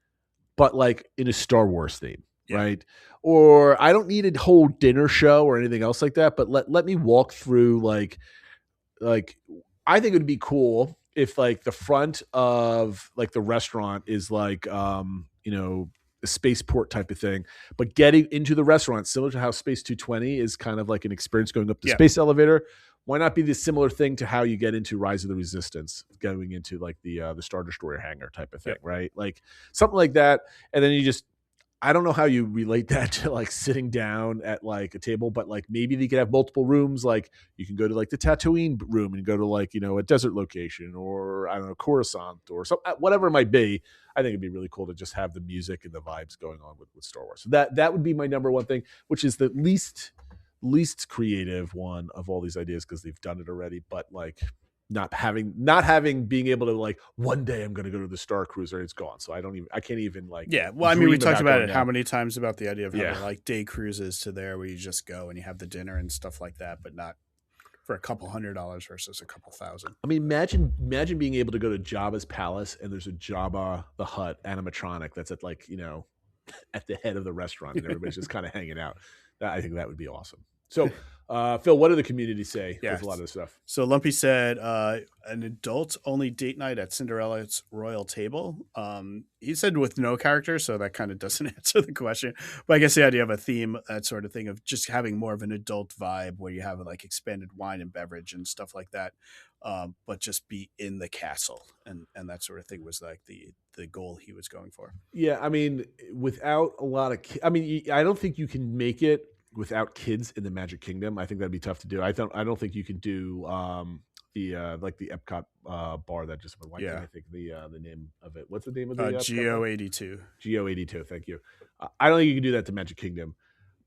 [SPEAKER 6] but like in a Star Wars theme, right? Or I don't need a whole dinner show or anything else like that, but let me walk through like I think it would be cool if like the front of like the restaurant is like a spaceport type of thing, but getting into the restaurant, similar to how Space 220 is kind of like an experience going up the space elevator. Why not be the similar thing to how you get into Rise of the Resistance, going into like the Star Destroyer hangar type of thing, right? Like something like that. And then I don't know how you relate that to like sitting down at like a table, but like maybe they could have multiple rooms. Like you can go to like the Tatooine room and go to like, a desert location, or I don't know, Coruscant or something, whatever it might be. I think it'd be really cool to just have the music and the vibes going on with Star Wars. So that would be my number one thing, which is the least creative one of all these ideas, because they've done it already, but like not having being able to like, one day I'm going to go to the Star Cruiser, it's gone. So I can't even like,
[SPEAKER 7] well, I mean, we talked about it
[SPEAKER 6] down.
[SPEAKER 7] how many times about the idea of having like day cruises to there where you just go and you have the dinner and stuff like that, but not for a couple $100 versus a couple thousand.
[SPEAKER 6] I mean, imagine being able to go to Jabba's palace and there's a Jabba the Hutt animatronic that's at like, at the head of the restaurant and everybody's just kind of hanging out. I think that would be awesome. So, Phil, what do the community say with a lot of this stuff?
[SPEAKER 7] So Lumpy said an adult-only date night at Cinderella's royal table. He said with no character, so that kind of doesn't answer the question. But I guess the idea of a theme, that sort of thing, of just having more of an adult vibe where you have like expanded wine and beverage and stuff like that, but just be in the castle and that sort of thing was like the goal he was going for.
[SPEAKER 6] Yeah, I mean, without a lot of, I don't think you can make it without kids in the Magic Kingdom. I think that'd be tough to do. I don't think you can do the Epcot bar that just went. I think the name of it. What's the name of the
[SPEAKER 7] Geo82?
[SPEAKER 6] Geo82. Thank you. I don't think you can do that to Magic Kingdom.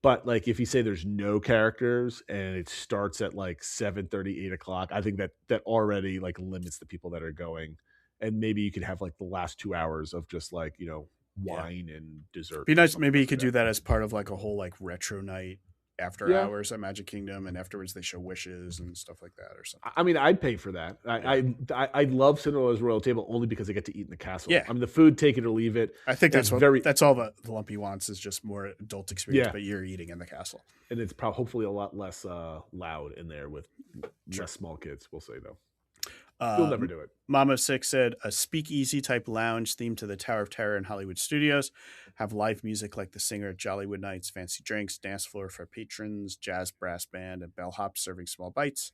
[SPEAKER 6] But like if you say there's no characters and it starts at like 7:30, 8 o'clock, I think that already like limits the people that are going. And maybe you could have like the last 2 hours of just like, wine and dessert.
[SPEAKER 7] Be nice. Maybe you could do that as part of like a whole like retro night after hours at Magic Kingdom, and afterwards they show wishes and stuff like that or something.
[SPEAKER 6] I mean, I'd pay for that. I love Cinderella's royal table only because I get to eat in the castle.
[SPEAKER 7] Yeah.
[SPEAKER 6] I mean, the food, take it or leave it.
[SPEAKER 7] I think that's all the Lumpy wants is just more adult experience, but you're eating in the castle.
[SPEAKER 6] And it's hopefully a lot less loud in there with less small kids, we'll say though. You'll never do it.
[SPEAKER 7] Mama Six said a speakeasy type lounge themed to the Tower of Terror in Hollywood Studios. Have live music like the singer at Jollywood Nights, fancy drinks, dance floor for patrons, jazz brass band, and bellhop serving small bites.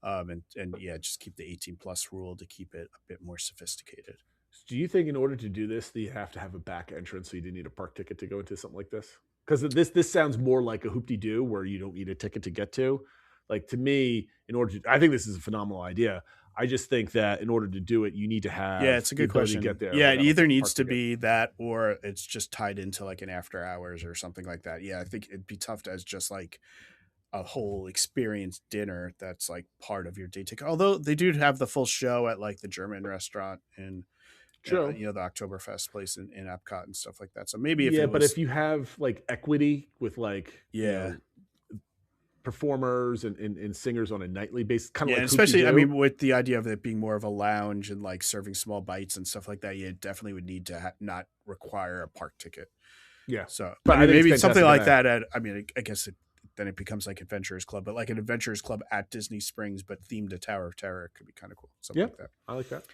[SPEAKER 7] Just keep the 18+ rule to keep it a bit more sophisticated.
[SPEAKER 6] Do you think in order to do this, you have to have a back entrance, so you didn't need a park ticket to go into something like this? Because this sounds more like a hoop-de-doo where you don't need a ticket to get to. Like to me, I think this is a phenomenal idea. I just think that in order to do it, you need to have
[SPEAKER 7] it's a good question.
[SPEAKER 6] To get there.
[SPEAKER 7] Yeah, it either needs to be that or it's just tied into like an after hours or something like that. Yeah, I think it'd be tough as just like a whole experience dinner that's like part of your day ticket. Although they do have the full show at like the German restaurant and the Oktoberfest place in Epcot and stuff like that. So maybe if
[SPEAKER 6] you have like equity with like performers and singers on a nightly basis, kind of like
[SPEAKER 7] especially I mean with the idea of it being more of a lounge and like serving small bites and stuff like that, you definitely would need to not require a park ticket. So but maybe something like that I guess then it becomes like Adventurers Club, but like an Adventurers Club at Disney Springs but themed to Tower of Terror could be kind of cool. Something like that.
[SPEAKER 6] I like that.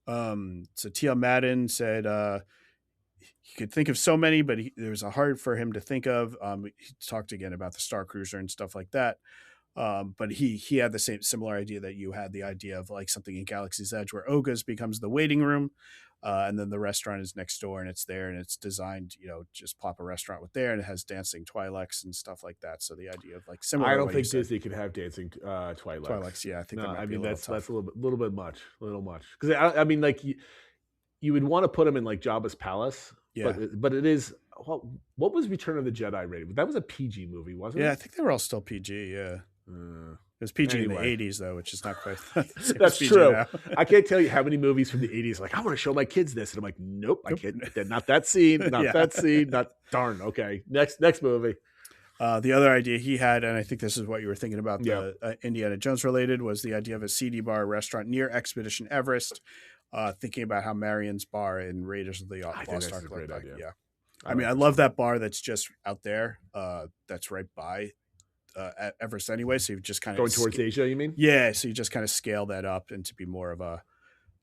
[SPEAKER 7] So TL Madden said he could think of so many, but there was a hard for him to think of. He talked again about the Star Cruiser and stuff like that. But he had the similar idea that you had, the idea of like something in Galaxy's Edge where Oga's becomes the waiting room. And then the restaurant is next door and it's there and it's designed, just plop a restaurant with there and it has dancing Twi'leks and stuff like that. So the idea of like similar.
[SPEAKER 6] I don't think Disney could have dancing Twi'leks.
[SPEAKER 7] Twi'leks, yeah. I think
[SPEAKER 6] that's a little bit much. Because I mean, like you would want to put them in like Jabba's palace. Yeah, but it is. What was Return of the Jedi rated? That was a PG movie, wasn't it?
[SPEAKER 7] Yeah, I think they were all still PG. Yeah, it was PG in the '80s though, which is not quite.
[SPEAKER 6] That's true. I can't tell you how many movies from the '80s like I want to show my kids this, and I'm like, nope. I can't. Not that scene. Not that scene. Not darn. Okay, next movie.
[SPEAKER 7] The other idea he had, and I think this is what you were thinking about, the Indiana Jones related, was the idea of a CD bar restaurant near Expedition Everest. Thinking about how Marion's bar in Raiders of the Lost Ark looked like. Yeah. I mean, I love that bar that's just out there. That's right by at Everest anyway. So you just kind of
[SPEAKER 6] going towards Asia, you mean?
[SPEAKER 7] Yeah. So you just kind of scale that up and to be more of a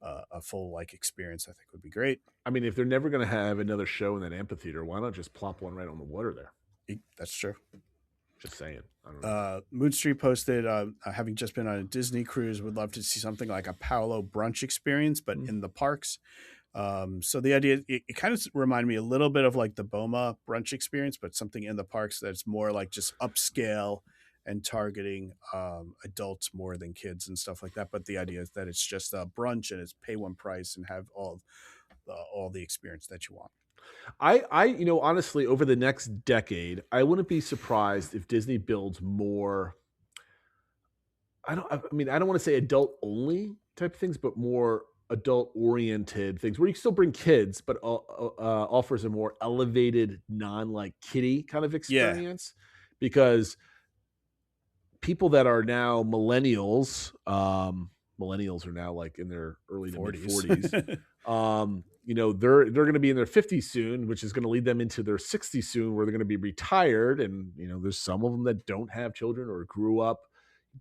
[SPEAKER 7] a full like experience, I think would be great.
[SPEAKER 6] I mean, if they're never going to have another show in that amphitheater, why not just plop one right on the water there?
[SPEAKER 7] That's true.
[SPEAKER 6] Just saying. I don't know.
[SPEAKER 7] Moon Street posted, having just been on a Disney cruise, would love to see something like a Paolo brunch experience, but in the parks. So the idea, it kind of reminded me a little bit of like the Boma brunch experience, but something in the parks that's more like just upscale and targeting adults more than kids and stuff like that. But the idea is that it's just a brunch and it's pay one price and have all the experience that you want.
[SPEAKER 6] Honestly, over the next decade, I wouldn't be surprised if Disney builds more. I don't want to say adult only type things, but more adult oriented things where you can still bring kids, but offers a more elevated, non like kiddie kind of experience. Because people that are now millennials are now like in their early to mid 40s. They're going to be in their 50s soon, which is going to lead them into their 60s soon, where they're going to be retired. And there's some of them that don't have children or grew up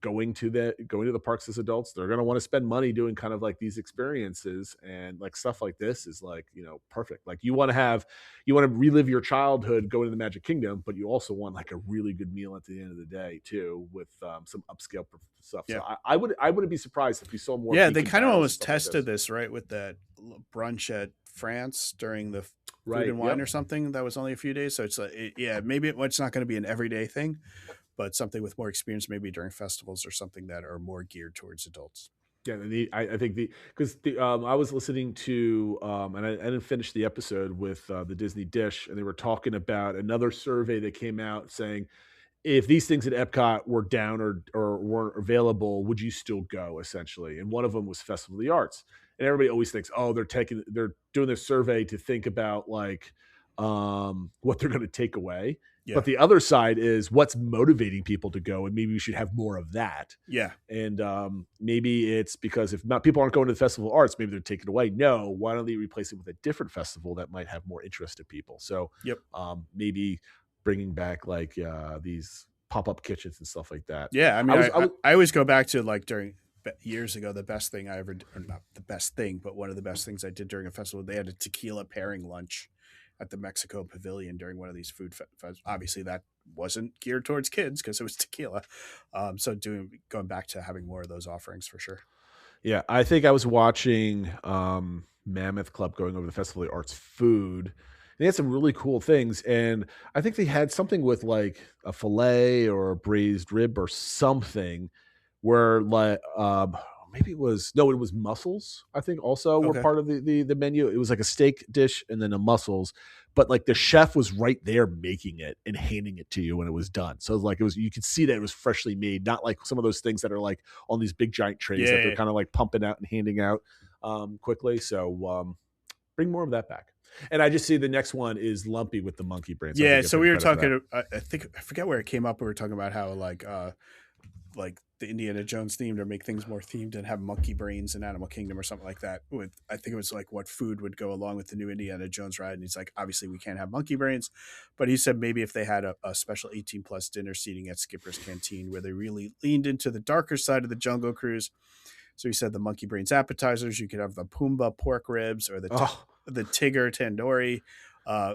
[SPEAKER 6] going to the parks as adults. They're going to want to spend money doing kind of like these experiences, and like stuff like this is like, perfect. Like you want to relive your childhood going to the Magic Kingdom, but you also want like a really good meal at the end of the day too, with some upscale stuff. Yeah. So I wouldn't be surprised if we saw more.
[SPEAKER 7] Yeah. They kind of almost tested this right with that brunch at France during the food and wine or something. That was only a few days. So it's like, maybe it's not going to be an everyday thing, but something with more experience, maybe during festivals or something that are more geared towards adults.
[SPEAKER 6] Yeah, I think I was listening to, and I didn't finish the episode with the Disney Dish, and they were talking about another survey that came out saying, if these things at Epcot were down or weren't available, would you still go, essentially? And one of them was Festival of the Arts. And everybody always thinks, oh, they're doing this survey to think about like what they're going to take away. Yeah. But the other side is what's motivating people to go, and maybe we should have more of that.
[SPEAKER 7] Yeah.
[SPEAKER 6] And maybe it's because if not, people aren't going to the Festival of Arts, maybe they're taking it away. No, why don't they replace it with a different festival that might have more interest to people? So maybe bringing back like these pop-up kitchens and stuff like that.
[SPEAKER 7] Yeah, I mean, I always go back to like during years ago, the best thing I ever did, or not the best thing, but one of the best things I did during a festival, they had a tequila pairing lunch at the Mexico Pavilion during one of these food festivals. Obviously, that wasn't geared towards kids because it was tequila. So going back to having more of those offerings for sure.
[SPEAKER 6] Yeah, I think I was watching Mammoth Club going over the Festival of the Arts food. They had some really cool things, and I think they had something with like a fillet or a braised rib or something, where like maybe it was mussels. I think also were part of the menu. It was like a steak dish and then a mussels, but like the chef was right there making it and handing it to you when it was done. So like you could see that it was freshly made, not like some of those things that are like on these big giant trays that they're kind of like pumping out and handing out quickly. So bring more of that back. And I just see the next one is Lumpy with the monkey brain.
[SPEAKER 7] So we were talking, I forget where it came up. We were talking about how like the Indiana Jones themed or make things more themed and have monkey brains in Animal Kingdom or something like that. I think it was like what food would go along with the new Indiana Jones ride. And he's like, obviously we can't have monkey brains, but he said maybe if they had a special 18 plus dinner seating at Skipper's Canteen where they really leaned into the darker side of the Jungle Cruise. So he said the monkey brains appetizers, you could have the Pumbaa pork ribs or the Tigger tandoori,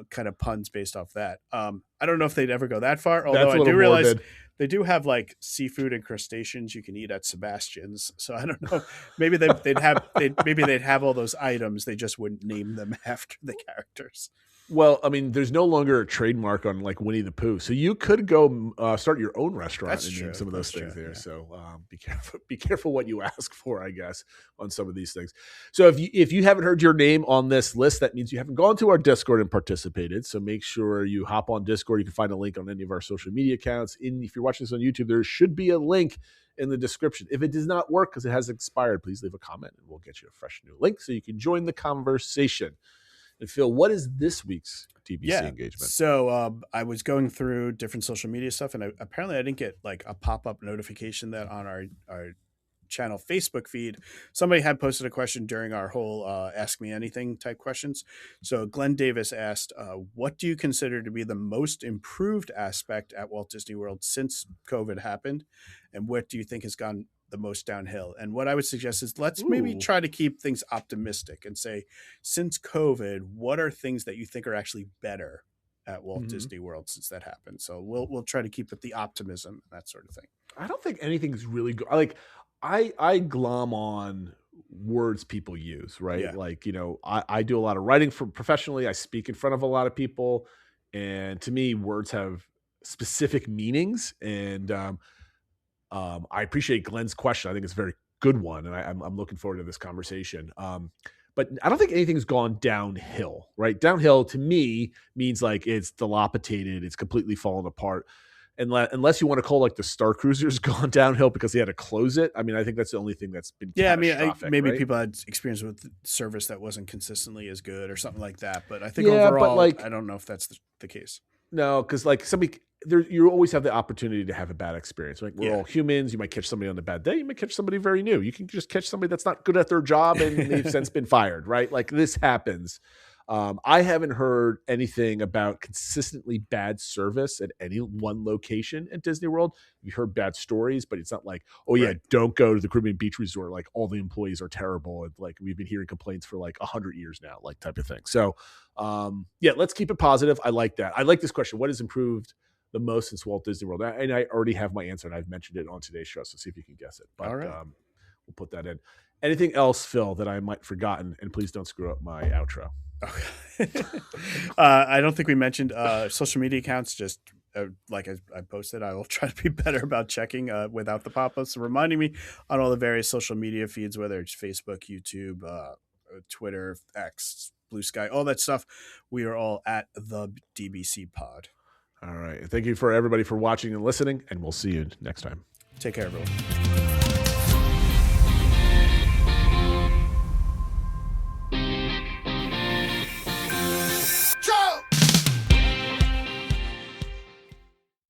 [SPEAKER 7] kind of puns based off that. I don't know if they'd ever go that far, although I do realize morbid. They do have like seafood and crustaceans you can eat at Sebastian's. So I don't know. Maybe they'd have all those items. They just wouldn't name them after the characters.
[SPEAKER 6] Well, I mean, there's no longer a trademark on like Winnie the Pooh, so you could go start your own restaurant and name some of those things there. Yeah. So be careful what you ask for, I guess, on some of these things. So if you haven't heard your name on this list, that means you haven't gone to our Discord and participated. So make sure you hop on Discord. You can find a link on any of our social media accounts. If you're watching this on YouTube, there should be a link in the description. If it does not work because it has expired, please leave a comment and we'll get you a fresh new link so you can join the conversation. And Phil, what is this week's TBC engagement?
[SPEAKER 7] So I was going through different social media stuff, and apparently I didn't get like a pop-up notification that on our channel Facebook feed, somebody had posted a question during our whole Ask Me Anything type questions. So Glenn Davis asked, what do you consider to be the most improved aspect at Walt Disney World since COVID happened? And what do you think has gone the most downhill. And what I would suggest is let's maybe try to keep things optimistic and say, since COVID, what are things that you think are actually better at Walt Disney World since that happened? So we'll try to keep it the optimism, that sort of thing.
[SPEAKER 6] I don't think anything's really good. Like I glom on words people use, right?
[SPEAKER 7] Yeah.
[SPEAKER 6] Like, I do a lot of writing professionally. I speak in front of a lot of people. And to me, words have specific meanings. And I appreciate Glenn's question. I think it's a very good one. And I'm looking forward to this conversation. But I don't think anything's gone downhill, right? Downhill to me means like it's dilapidated. It's completely fallen apart. Unless you want to call like the Star Cruiser's gone downhill because they had to close it. I mean, I think that's the only thing that's been catastrophic,
[SPEAKER 7] maybe
[SPEAKER 6] right?
[SPEAKER 7] people had experience with service that wasn't consistently as good or something like that. But I think overall, I don't know if that's the case.
[SPEAKER 6] No, because like you always have the opportunity to have a bad experience. Like we're all humans. You might catch somebody on a bad day. You might catch somebody very new. You can just catch somebody that's not good at their job and they've since been fired, right? Like this happens. I haven't heard anything about consistently bad service at any one location at Disney World. You heard bad stories, but it's not like, don't go to the Caribbean Beach Resort. Like all the employees are terrible. And like we've been hearing complaints for like 100 years now, like type of thing. So let's keep it positive. I like that. I like this question. What has improved the most since Walt Disney World? And I already have my answer and I've mentioned it on today's show. So see if you can guess it. But
[SPEAKER 7] all right.
[SPEAKER 6] We'll put that in. Anything else, Phil, that I might have forgotten? And please don't screw up my outro.
[SPEAKER 7] Okay. I don't think we mentioned social media accounts. Just like I posted, I will try to be better about checking without the pop-ups, reminding me on all the various social media feeds, whether it's Facebook, YouTube, Twitter, X, Blue Sky, all that stuff. We are all at the DBC Pod.
[SPEAKER 6] All right. Thank you for everybody for watching and listening, and we'll see you next time.
[SPEAKER 7] Take care, everyone.